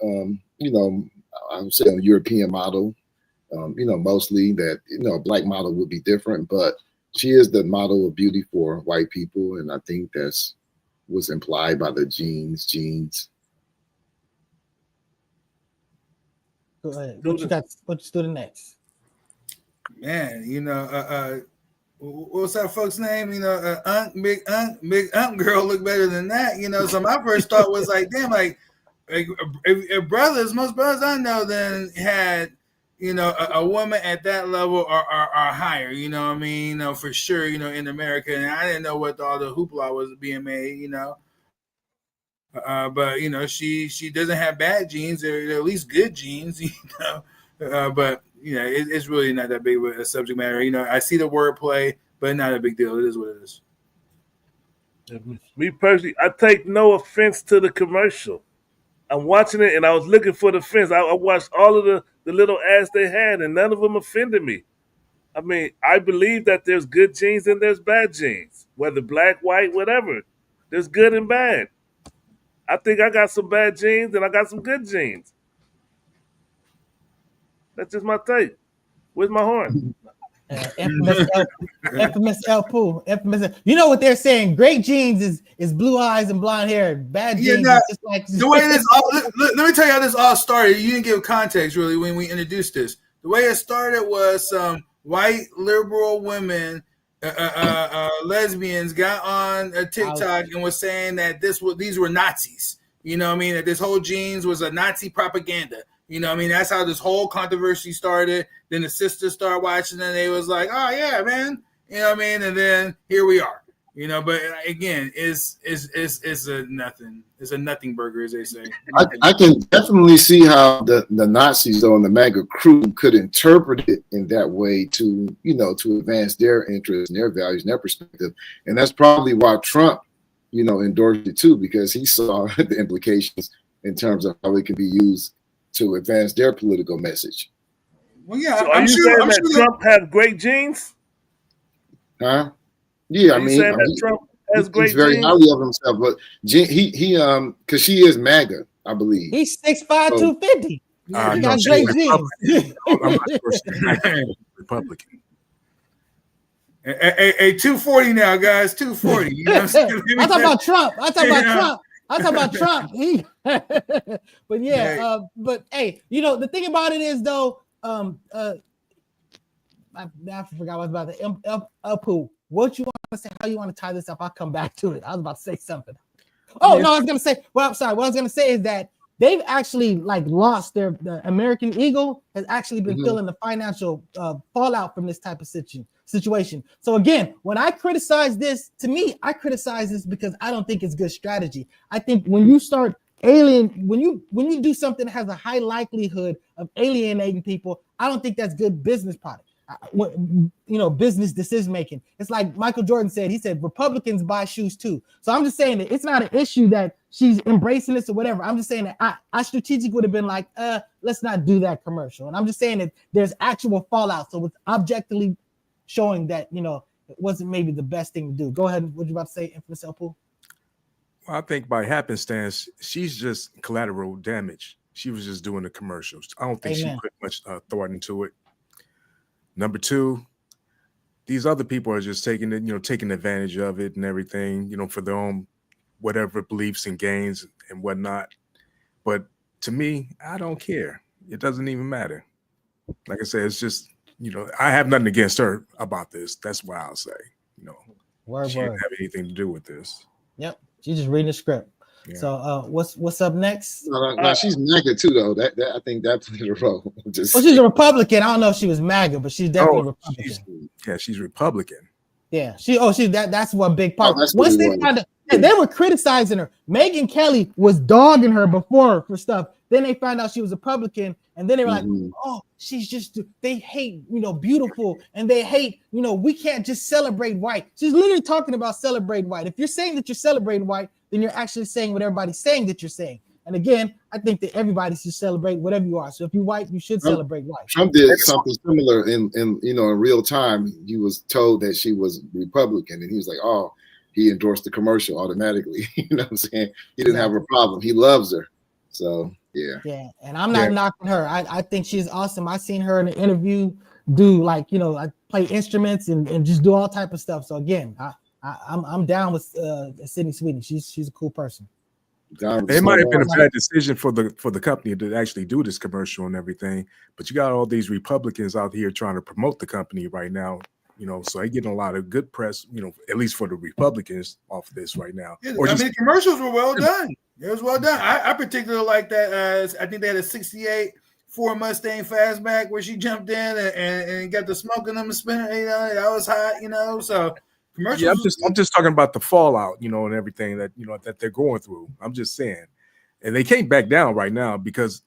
I would say a European model. Mostly that a black model would be different, but she is the model of beauty for white people, and I think that's was implied by the jeans. Go ahead. What you got? What's the next? Man, what's that folks' name? Big Unk girl look better than that. So my first thought was like, damn, like if most brothers I know then had a woman at that level or higher, for sure, in America. And I didn't know what all the hoopla was being made, but she doesn't have bad genes, or at least good genes, but it's really not that big of a subject matter. I see the wordplay, but not a big deal. It is what it is. Me personally, I take no offense to the commercial. I'm watching it, and I was looking for the offense. I watched all of the little ads they had, and none of them offended me. I mean, I believe that there's good genes and there's bad genes, whether black, white, whatever. There's good and bad. I think I got some bad genes, and I got some good genes. That's just my take. Where's my horn? Infamous El Poo. You know what they're saying? Great genes is blue eyes and blonde hair. Bad genes is just like the way this. Let me tell you how this all started. You didn't give context really when we introduced this. The way it started was some white liberal women, lesbians, got on a TikTok and was saying that these were Nazis. That this whole genes was a Nazi propaganda. That's how this whole controversy started. Then the sisters started watching and they was like, oh yeah, man. And then here we are. But again, it's a nothing. It's a nothing burger, as they say. I can definitely see how the Nazis though and the MAGA crew could interpret it in that way to advance their interests and their values and their perspective. And that's probably why Trump, endorsed it too, because he saw the implications in terms of how it can be used to advance their political message. Well, yeah. So are you saying that Trump has great genes? Huh? Yeah, are you saying that Trump has great genes? He's very highly of himself, but he because she is MAGA, I believe. He's 6'5", 250. He got great genes. I'm not sure. Republican. A 240 now, guys. 240. I'm talking about Trump. I'm talking about Trump. But yeah, but hey, the thing about it is though, I forgot what I was about to Apu. What you want to say? How you want to tie this up? I'll come back to it. I was about to say something. Oh no, I was gonna say. Well, I'm sorry. What I was gonna say is that they've actually lost the American Eagle has actually been feeling the financial fallout from this type of situation. So again, when I criticize this, I criticize this because I don't think it's good strategy. I think when you start when you do something that has a high likelihood of alienating people, I don't think that's good business product. Business decision making. It's like Michael Jordan said. He said Republicans buy shoes too. So I'm just saying that it's not an issue that she's embracing this or whatever. I'm just saying that I strategic would have been like, let's not do that commercial. And I'm just saying that there's actual fallout. So it's objectively showing that it wasn't maybe the best thing to do. Go ahead. What you about to say, Infamous El Poo? Well, I think by happenstance, she's just collateral damage. She was just doing the commercials. I don't think she put much thought into it. Number two, these other people are just taking it, taking advantage of it and everything, for their own whatever beliefs and gains and whatnot. But to me, I don't care. It doesn't even matter. Like I said, it's just, I have nothing against her about this. That's why I'll say, she didn't have anything to do with this. Yep. She's just reading the script. Yeah. So what's up next? No, she's MAGA too, though. That I think that played a role. She's a Republican. I don't know if she was MAGA, but she's definitely Republican. She's Republican. Yeah, that's one big part. That's what Once it they was. found out, they were criticizing her. Megyn Kelly was dogging her before for stuff. Then they found out she was a Republican, and then they were like, "Oh, she's just." They hate, beautiful, and they hate, we can't just celebrate white. She's literally talking about celebrating white. If you're saying that you're celebrating white, then you're actually saying what everybody's saying that you're saying. And again, I think that everybody should celebrate whatever you are. So if you're white, you should celebrate white. Trump did something similar in real time. He was told that she was Republican, and he was like, "Oh," he endorsed the commercial automatically. You know what I'm saying? He didn't have a problem. He loves her. So yeah. Yeah, and I'm not knocking her. I think she's awesome. I seen her in an interview do like I play instruments and just do all type of stuff. So again, I'm down with Sydney Sweeney. She's a cool person. It might have been a bad decision for the company to actually do this commercial and everything, but you got all these Republicans out here trying to promote the company right now, so they're getting a lot of good press, at least for the Republicans off of this right now. Yeah, the commercials were well done. It was well done. I particularly like that. I think they had a 68 Ford Mustang fastback where she jumped in and got the smoke in them spinning. That was hot. So. Yeah, I'm just talking about the fallout, and everything that that they're going through. I'm just saying, and they can't back down right now because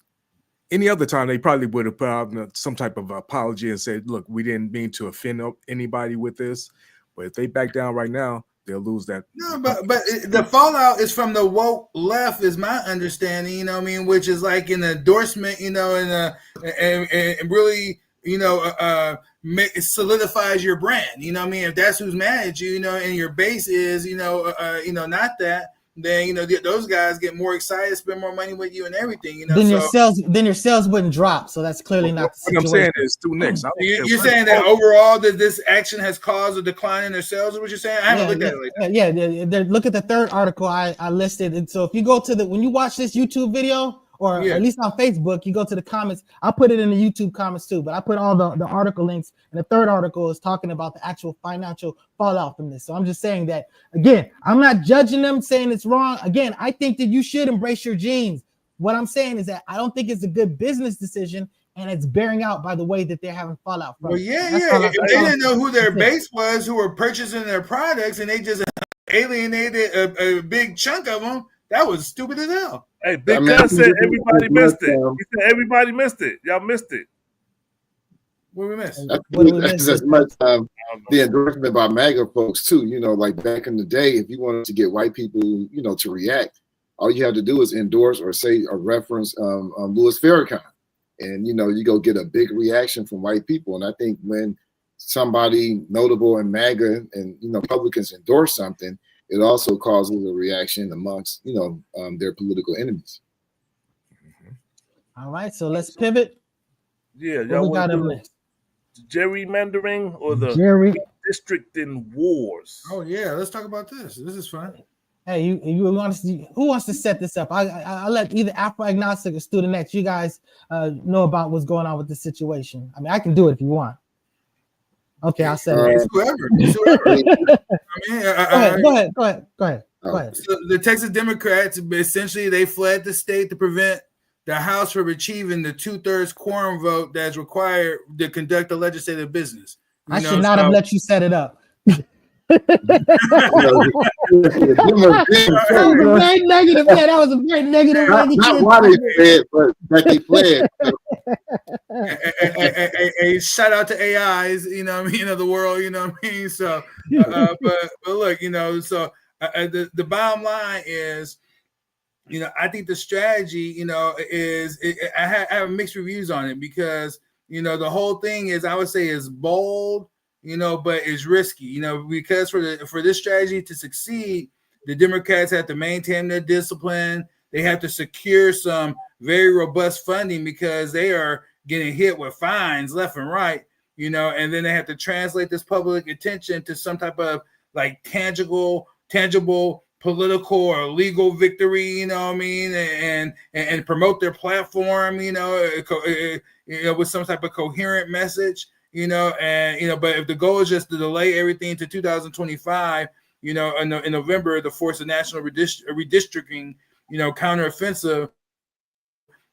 any other time they probably would have put out some type of apology and said, "Look, we didn't mean to offend anybody with this." But if they back down right now, they'll lose that. No, but the fallout is from the woke left, is my understanding. Which is like an endorsement, and really, it solidifies your brand. If that's who's mad at you, and your base is, not that, then those guys get more excited, spend more money with you, and everything. Then your sales wouldn't drop. So that's clearly not the situation. What I'm saying is two nicks. You're saying that overall that this action has caused a decline in their sales? Is what you're saying? I haven't looked at it like that. Yeah. Look at the third article I listed. And so if you go to when you watch this YouTube video, or at least on Facebook, you go to the comments. I'll put it in the YouTube comments too, but I put all the article links. And the third article is talking about the actual financial fallout from this. So I'm just saying that, again, I'm not judging them, saying it's wrong. Again, I think that you should embrace your genes. What I'm saying is that I don't think it's a good business decision, and it's bearing out by the way that they're having fallout from. Well, if they didn't know who their base was, who were purchasing their products, and they just alienated a big chunk of them, that was stupid as hell. Hey, Big Gun said everybody missed it. He said everybody missed it. Y'all missed it. What we missed? That's as much the endorsement by MAGA folks too. Like back in the day, if you wanted to get white people, to react, all you had to do is endorse or say or reference Louis Farrakhan, and you go get a big reaction from white people. And I think when somebody notable in MAGA and Republicans endorse something, it also causes a reaction amongst their political enemies. All right, so let's pivot. Yeah, y'all want to do gerrymandering or the redistricting wars? Oh yeah, let's talk about this. This is fun. Hey, you want to see who wants to set this up? I'll let either Afro Agnostic or Student X. You guys know about what's going on with this situation. I mean, I can do it if you want. Okay, I'll set it. Go ahead. So the Texas Democrats essentially they fled the state to prevent the House from achieving the 2/3 quorum vote that's required to conduct the legislative business. I should not have let you set it up. That was a very negative. Not why they fled, but that they fled. A shout out to AIs, of the world, So, but look, so the bottom line is, I think the strategy, is I have mixed reviews on it because, the whole thing is, I would say is bold, but it's risky, because for this strategy to succeed, the Democrats have to maintain their discipline. They have to secure some very robust funding because they are getting hit with fines left and right, and then they have to translate this public attention to some type of like tangible political or legal victory, and promote their platform, with some type of coherent message, but if the goal is just to delay everything to 2025, in November, to force a national redistricting, counteroffensive,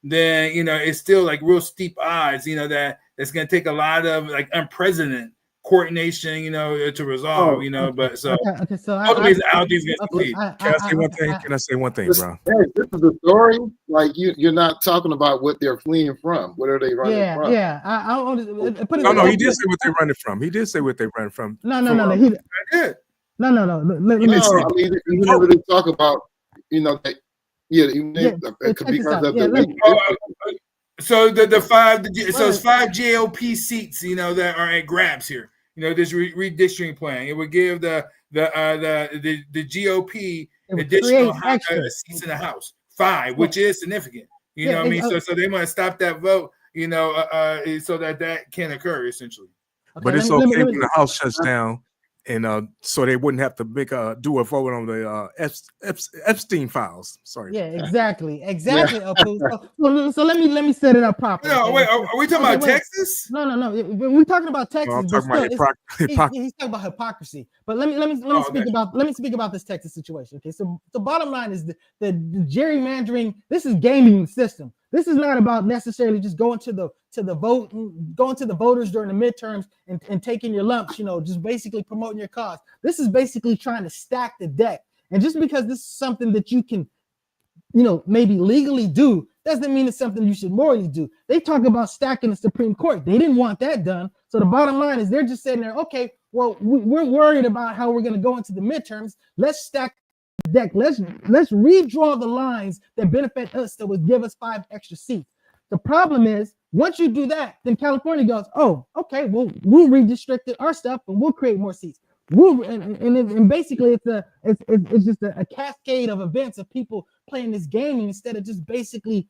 then, it's still like real steep odds, that's going to take a lot of like unprecedented coordination, to resolve, But so okay, so ultimately, I don't think it's gonna okay, succeed. Can I say one thing? Can I say one thing, bro? Hey, this is the story. Like you're not talking about what they're fleeing from. What are they running from? Yeah. I put it. No, he did say what they're running from. He did say what they're running from. No. I did. No. Let No, me see. I mean, you never really talk about, that. Yeah, it could be check this out. because of Yeah, the. So it's 5 GOP seats, that are at grabs here. This redistricting plan. It would give the GOP additional seats in the House, 5, which is significant. You know what I mean? So they want to stop that vote, so that can occur essentially. But it's okay when the House shuts down, and so they wouldn't have to do a vote on the Epstein files. Sorry. Yeah, exactly. Yeah. So let me set it up properly. No, wait, are we talking about Texas? No. We're talking about Texas. No, I'm talking about he's talking about hypocrisy. But let me speak about this Texas situation. Okay, so the bottom line is the gerrymandering. This is gaming the system. This is not about necessarily just going to the voters during the midterms and taking your lumps, just basically promoting your cause. This is basically trying to stack the deck. And just because this is something that you can, maybe legally do, doesn't mean it's something you should morally do. They talk about stacking the Supreme Court. They didn't want that done. So the bottom line is they're just sitting there, okay, well, we're worried about how we're going to go into the midterms. Let's stack the deck. Let's redraw the lines that benefit us, that would give us 5 extra seats. The problem is, once you do that, then California goes, oh, okay, we'll redistrict our stuff and we'll create more seats. And basically it's just a cascade of events of people playing this game instead of just basically,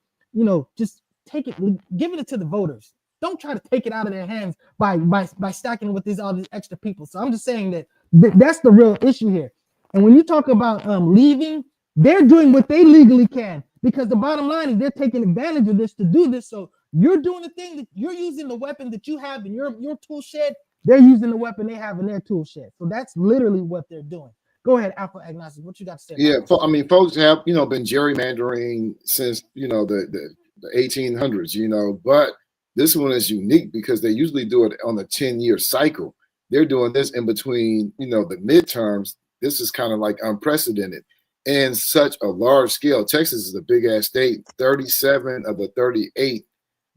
just giving it to the voters. Don't try to take it out of their hands by stacking it with all these extra people. So I'm just saying that that's the real issue here. And when you talk about leaving, they're doing what they legally can, because the bottom line is they're taking advantage of this to do this. So you're doing the thing that you're using the weapon that you have in your tool shed. They're using the weapon they have in their tool shed. So that's literally what they're doing. Go ahead, Alpha Agnostic. What you got to say? Yeah, I mean, folks have been gerrymandering since the 1800s. But this one is unique because they usually do it on a 10-year cycle. They're doing this in between the midterms. This is kind of like unprecedented and such a large scale. Texas is a big ass state. 37 of the 38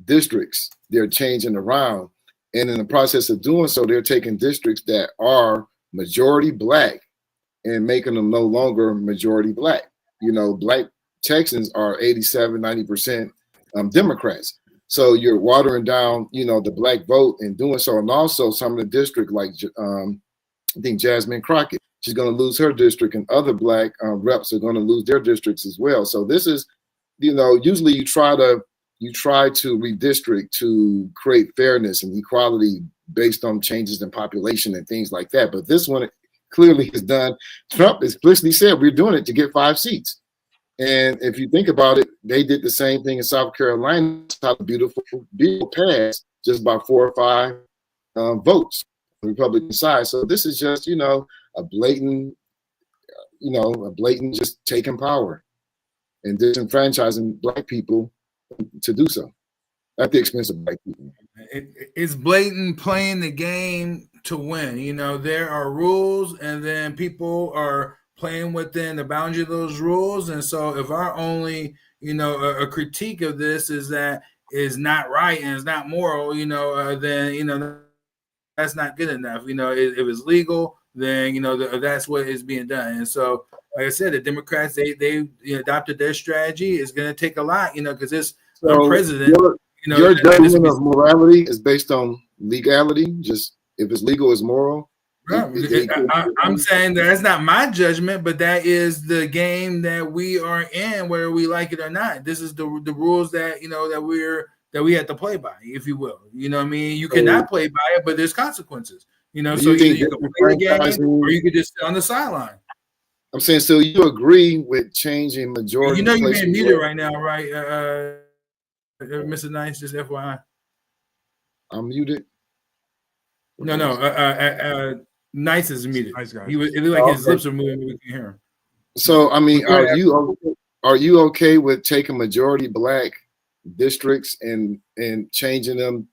districts they're changing around. And in the process of doing so, they're taking districts that are majority Black and making them no longer majority Black. Black Texans are 87, 90% Democrats. So you're watering down, the Black vote and doing so. And also some of the district, like I think Jasmine Crockett, she's going to lose her district, and other Black reps are going to lose their districts as well. So this is, usually you try to redistrict to create fairness and equality based on changes in population and things like that. But this one clearly is done. Trump explicitly said we're doing it to get 5 seats. And if you think about it, they did the same thing in South Carolina. How the beautiful bill passed just by 4 or 5 votes on the Republican side. So this is just, a blatant just taking power and disenfranchising Black people to do so at the expense of Black people. It's blatant playing the game to win. There are rules, and then people are playing within the boundary of those rules. And so if our only, a critique of this is that is not right and it's not moral, then, that's not good enough. If it's legal, then, that's what is being done. And so, like I said, the Democrats, they adopted their strategy. It's going to take a lot, because it's president. Your judgment of morality is based on legality. Just if it's legal, it's moral. I'm saying that's not my judgment, but that is the game that we are in, whether we like it or not. This is the rules that that we have to play by, if you will. You know what I mean? You cannot play by it, but there's consequences. So either you can play the game or you can just sit on the sideline. I'm saying, so you agree with changing majority? You're being muted right now, right, Mr. Nice? Just FYI. I'm muted. No. Nice is muted. Nice guy. It looked like his lips are moving. We can hear him. So, I mean, are you okay with taking majority Black districts and changing them,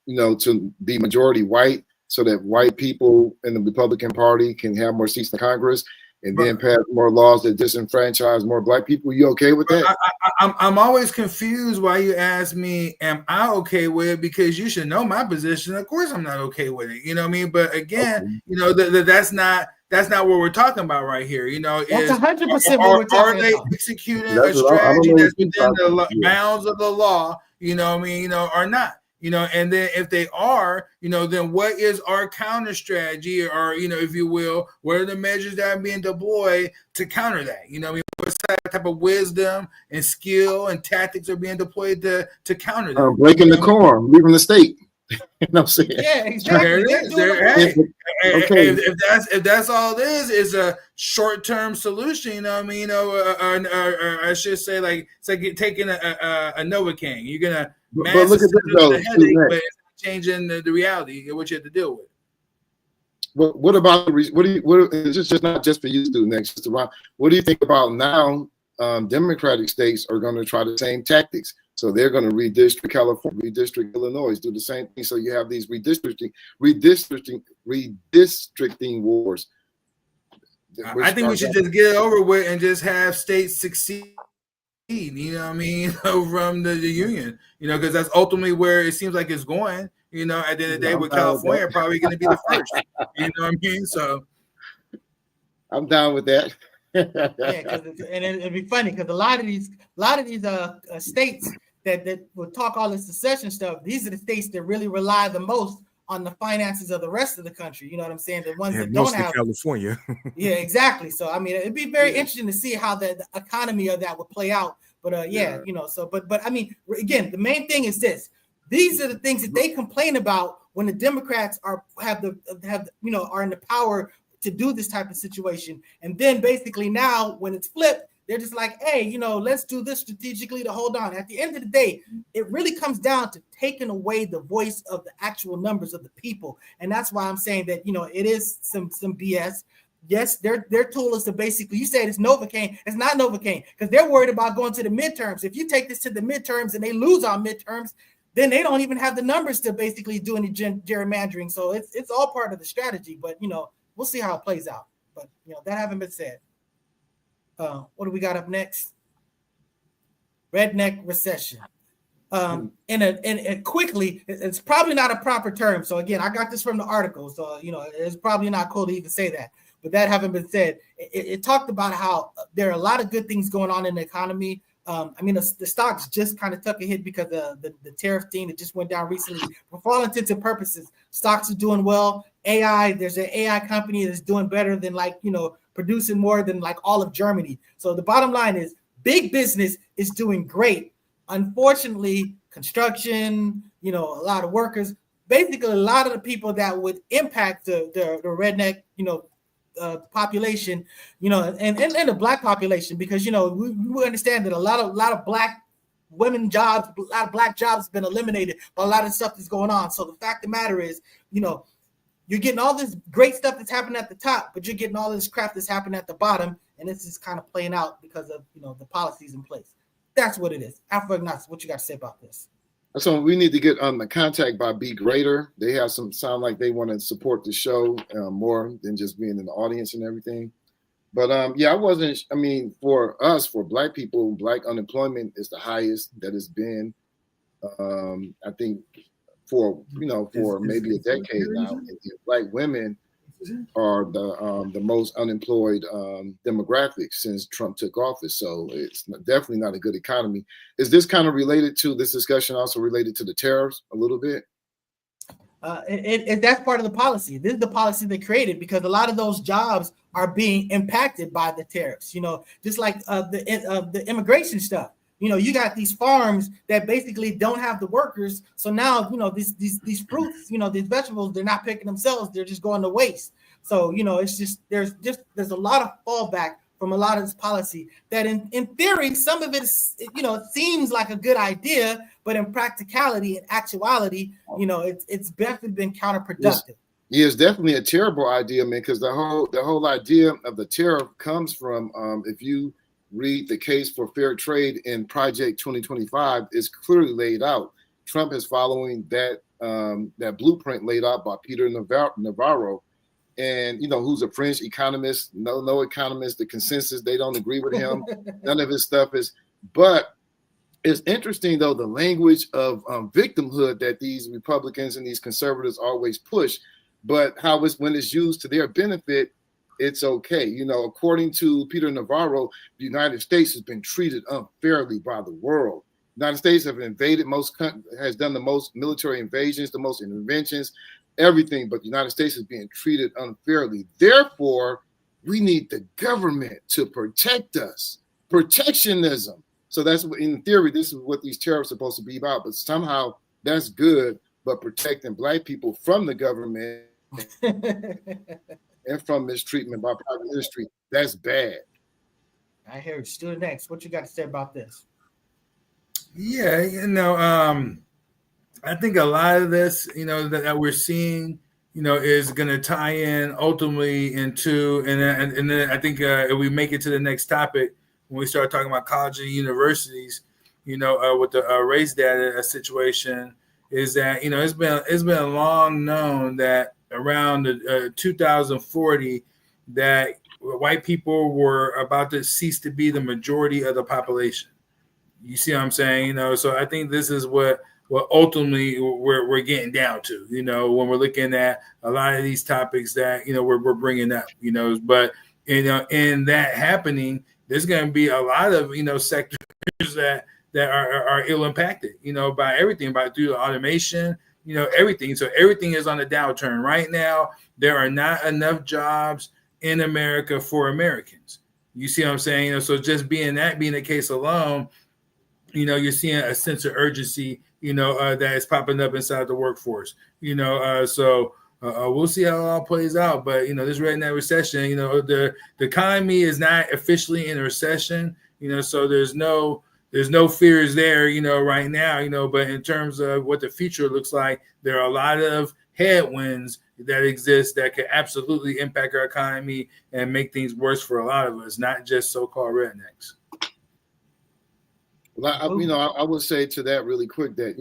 to be majority white so that white people in the Republican Party can have more seats in Congress, and then pass more laws that disenfranchise more black people? You okay with that? I'm always confused why you ask me, am I okay with it? Because you should know my position. Of course, I'm not okay with it. You know what I mean? But again, you know, that's not what we're talking about right here. You know, That's is 100% what we're talking are they about. executing That's a what I don't strategy know that's what you're within the talking about. Yeah. bounds of the law? You know what I mean? You know, or not? You know, and then if they are, you know, then what is our counter strategy, or, you know, if you will, what are the measures that are being deployed to counter that? You know, I mean, what type of wisdom and skill and tactics are being deployed to counter that? Breaking the quorum, leaving the state. You know what I'm saying? Yeah, exactly. There it They're is. doing There, the hey, if that's all it is a short-term solution. You know what I mean? You know, or I should say, like, it's like taking a Novocaine. You're gonna but look at this though. the headache, but it's changing the reality of what you have to deal with. What about it's just not just for you, Stu, next? Just around. What do you think about now? Democratic states are going to try the same tactics. So they're going to redistrict California, redistrict Illinois, do the same thing. So you have these redistricting wars. I think we should just get it over with and just have states succeed. You know what I mean? From the union, you know, because that's ultimately where it seems like it's going. You know, at the end of the day, with California probably going to be the first. You know what I mean? So I'm down with that. Yeah, and it'd be funny because a lot of these states that will talk all this secession stuff. These are the states that really rely the most on the finances of the rest of the country. You know what I'm saying? The ones that don't have California. Yeah, exactly. So I mean, it'd be very interesting to see how the economy of that would play out. But you know, so but I mean, again, the main thing is this: these are the things that they complain about when the Democrats are in the power to do this type of situation. And then basically now when it's flipped, they're just like, hey, you know, let's do this strategically to hold on. At the end of the day, it really comes down to taking away the voice of the actual numbers of the people. And that's why I'm saying that, you know, it is some BS. Yes, their tool is to basically, you said it's Novocaine. It's not Novocaine because they're worried about going to the midterms. If you take this to the midterms and they lose on midterms, then they don't even have the numbers to basically do any gerrymandering. So it's all part of the strategy. But, you know, we'll see how it plays out. But, you know, that haven't been said. What do we got up next? Redneck recession. And quickly, it's probably not a proper term. So again, I got this from the article. So, you know, it's probably not cool to even say that. But that haven't been said. It talked about how there are a lot of good things going on in the economy. I mean, the stocks just kind of took a hit because of the tariff thing that just went down recently. But for all intents and purposes, stocks are doing well. There's an AI company that's doing better than, like, you know, producing more than like all of Germany. So the bottom line is big business is doing great. Unfortunately, construction, you know, a lot of workers, basically a lot of the people that would impact the redneck, you know, population, you know, and the black population, because, you know, we understand that a lot of black women jobs, a lot of black jobs have been eliminated by a lot of stuff that's going on. So the fact of the matter is, you know, you're getting all this great stuff that's happening at the top, but you're getting all this crap that's happening at the bottom, and it's just kind of playing out because of, you know, the policies in place. That's what it is. Afro-Ignace, what you got to say about this? So we need to get on the contact by Be Greater. They have sound like they want to support the show more than just being in the audience and everything. But I mean, for us, for black people, black unemployment is the highest that it's been. I think for maybe a decade now. And black women are the most unemployed demographic since Trump took office. So it's definitely not a good economy. Is this kind of related to this discussion? Also related to the tariffs a little bit? That's part of the policy. This is the policy they created because a lot of those jobs are being impacted by the tariffs. You know, just like the immigration stuff. You know, you got these farms that basically don't have the workers. So now, you know, these fruits, you know, these vegetables, they're not picking themselves. They're just going to waste. So, you know, it's just there's a lot of fallback from a lot of this policy that in theory, some of it is, you know, it seems like a good idea, but in practicality and actuality, you know, it's definitely been counterproductive. Yeah, it's definitely a terrible idea, man, because the whole idea of the tariff comes from if you read the case for fair trade in Project 2025, is clearly laid out. Trump is following that that blueprint laid out by Peter Navarro, and who's a French economist, no economist. The consensus, they don't agree with him. None of his stuff is. But it's interesting though, the language of victimhood that these Republicans and these conservatives always push, but how it's when it's used to their benefit, it's okay. According to Peter Navarro, the United States has been treated unfairly by the world. The United States has done the most military invasions, the most interventions, everything, but the United States is being treated unfairly. Therefore, we need the government to protect us. Protectionism. So that's, in theory, this is what these tariffs are supposed to be about. But somehow that's good, but protecting Black people from the government and from mistreatment by private industry, that's bad. I hear you. Student X, what you got to say about this? Yeah, I think a lot of this, that we're seeing, is going to tie in ultimately into, and then I think if we make it to the next topic, when we start talking about college and universities, with the race data situation, is that it's been long known that around 2040 that white people were about to cease to be the majority of the population. You see what I'm saying? So I think this is what ultimately we're getting down to. When we're looking at a lot of these topics that we're bringing up. But in that happening, there's going to be a lot of sectors that are ill impacted, by everything, through the automation, everything. So everything is on a downturn right now. There are not enough jobs in America for Americans. You see what I'm saying? So just being the case alone, you're seeing a sense of urgency, that is popping up inside the workforce. So we'll see how it all plays out. But this redneck recession, the economy is not officially in a recession. So there's no fears there, right now. But in terms of what the future looks like, there are a lot of headwinds that exist that could absolutely impact our economy and make things worse for a lot of us, not just so-called rednecks. Well, I would say to that really quick that,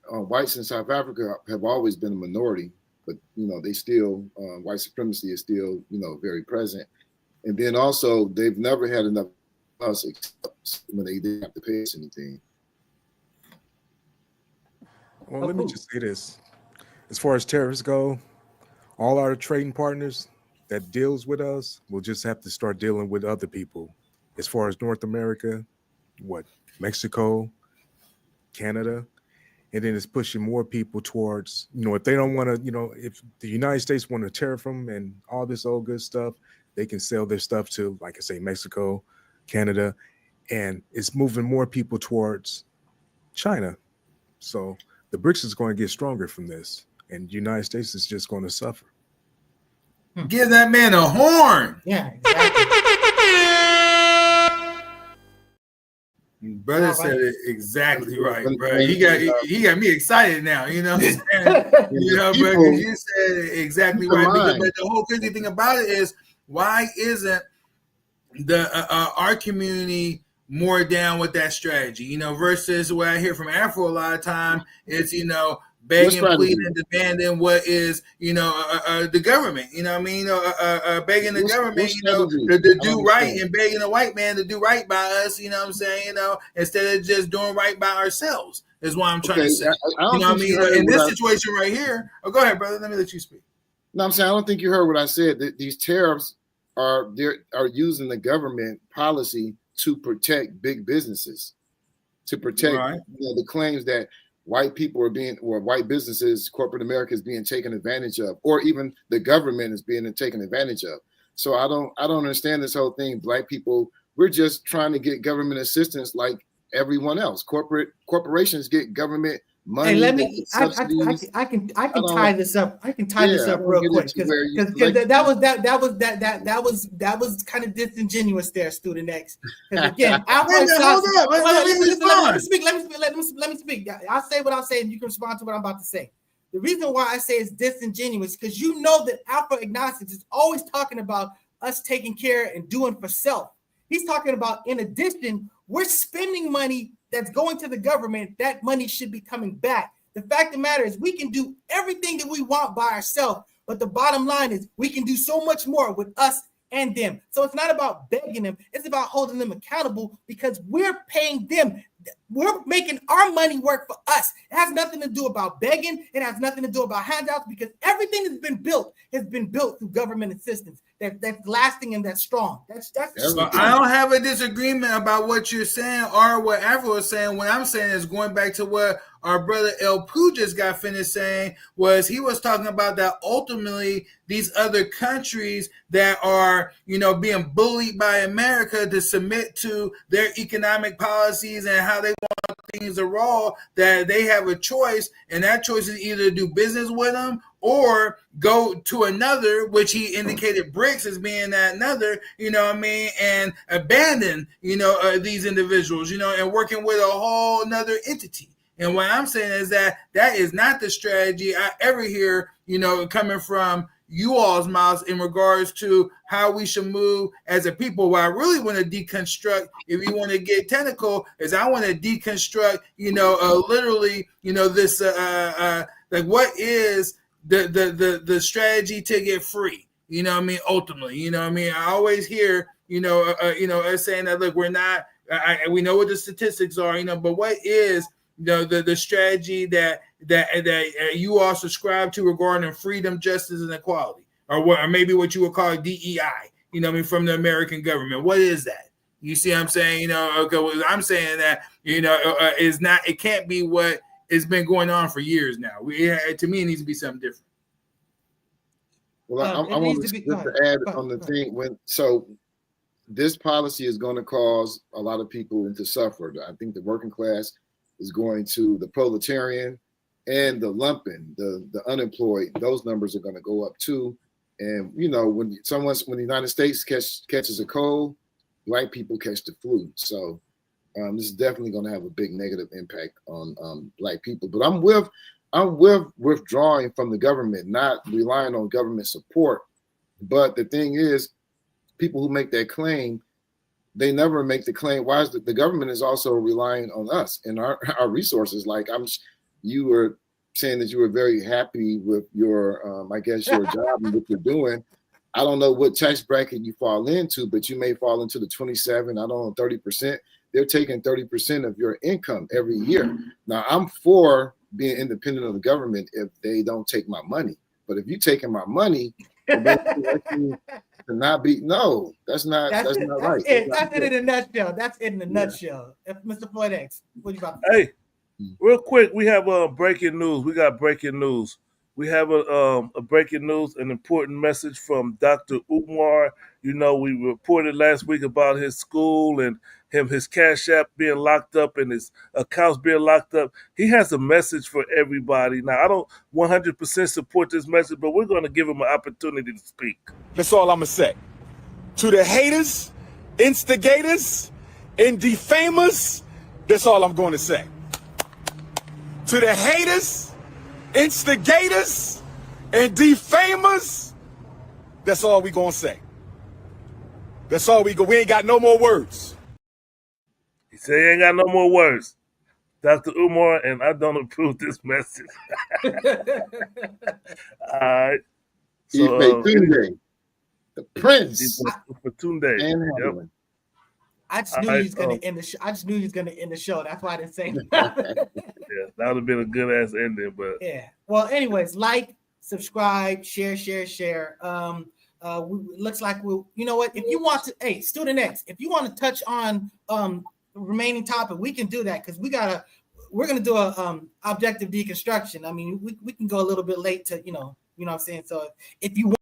whites in South Africa have always been a minority, but, they still, white supremacy is still, very present. And then also they've never had enough us except when they didn't have to pay us anything. Well, let me just say this. As far as tariffs go, all our trading partners that deals with us will just have to start dealing with other people. As far as North America, Mexico, Canada, and then it's pushing more people towards, if they don't want to, if the United States want to tariff them and all this old good stuff, they can sell their stuff to, like I say, Mexico, Canada, and it's moving more people towards China. So the BRICS is going to get stronger from this, and the United States is just going to suffer. Give that man a horn. Yeah, exactly. Brother said it exactly right, bro. He got me excited now. You know what I'm saying? But you said it exactly right. But the whole crazy thing about it is, why isn't the our community more down with that strategy? Versus what I hear from Afro a lot of time is, begging, pleading, demanding what is, the government, begging the government, to do right and begging the white man to do right by us, instead of just doing right by ourselves is what I'm trying to say. In this situation right here, go ahead, brother. Let me let you speak. No, I'm saying, I don't think you heard what I said, that these tariffs are using the government policy to protect big businesses, to protect the claims that white people are or white businesses, corporate America is being taken advantage of, or even the government is being taken advantage of. So I don't understand this whole thing. Black people, we're just trying to get government assistance like everyone else. Corporations get government money. Hey, let me. I can tie this up. I can tie this up real quick because that was kind of disingenuous there, Student X. Because again, let me speak. I'll say what I'll say, and you can respond to what I'm about to say. The reason why I say it's disingenuous because you know that Alpha Agnostics is always talking about us taking care and doing for self. He's talking about, in addition, we're spending money that's going to the government. That money should be coming back. The fact of the matter is we can do everything that we want by ourselves, but the bottom line is we can do so much more with us and them. So it's not about begging them. It's about holding them accountable because we're paying them. We're making our money work for us. It has nothing to do about begging. It has nothing to do about handouts because everything has been built through government assistance that's lasting and that's strong. That's I don't have a disagreement about what you're saying or what Afro is saying. What I'm saying is going back to what our brother El Pooh just got finished saying was he was talking about that ultimately these other countries that are, being bullied by America to submit to their economic policies and how they want things to roll, that they have a choice, and that choice is either do business with them or go to another, which he indicated BRICS as being that another, and abandon, these individuals, and working with a whole another entity. And what I'm saying is that is not the strategy I ever hear, coming from you all's mouths in regards to how we should move as a people. What I really want to deconstruct, if you want to get technical, is I want to deconstruct, literally, this, like what is the strategy to get free? Ultimately, I always hear, us saying that, look, we're not, we know what the statistics are, but what is the strategy that you all subscribe to regarding freedom, justice, and equality, or maybe what you would call DEI, from the American government? What is that? You see what I'm saying? Okay, I'm saying that, is not, it can't be what has been going on for years now. To me, it needs to be something different. Well, I want to add on the thing so this policy is going to cause a lot of people to suffer. I think the working class is going to, the proletarian and the lumpen, the unemployed, those numbers are going to go up too. And, when the United States catches a cold, white people catch the flu. So this is definitely going to have a big negative impact on Black people. But I'm with withdrawing from the government, not relying on government support. But the thing is, people who make that claim, they never make the claim. Why is the government is also relying on us and our resources? Like you were saying that you were very happy with your, I guess, your job and what you're doing. I don't know what tax bracket you fall into, but you may fall into the 27, 30%. They're taking 30% of your income every year. Now, I'm for being independent of the government if they don't take my money. But if you're taking my money, to not be that's not right. That's it in a nutshell. That's it in a nutshell. If Mr. Floyd X, what you about? Hey, real quick, we have breaking news. We got breaking news. We have a breaking news, an important message from Dr. Umar. We reported last week about his school and his Cash App being locked up and his accounts being locked up. He has a message for everybody. Now, I don't 100% support this message, but we're going to give him an opportunity to speak. That's all I'm going to say. To the haters, instigators, and defamers, that's all I'm going to say. To the haters, instigators, and defamers, that's all we going to say. That's all we ain't got no more words. He said he ain't got no more words. Dr. Umar, and I don't approve this message. All right. So, Tunde, the prince. For Tunde. Yep. I just knew he was going to end the show. I just knew he was going to end the show. That's why I didn't say nothing. Yeah, that would have been a good ass ending, but yeah. Well, anyways, like, subscribe, share. Looks like you know what? If you want to, hey, Student X, if you want to touch on remaining topic, we can do that because we're gonna do a objective deconstruction. I mean, we can go a little bit late to, you know what I'm saying? So if you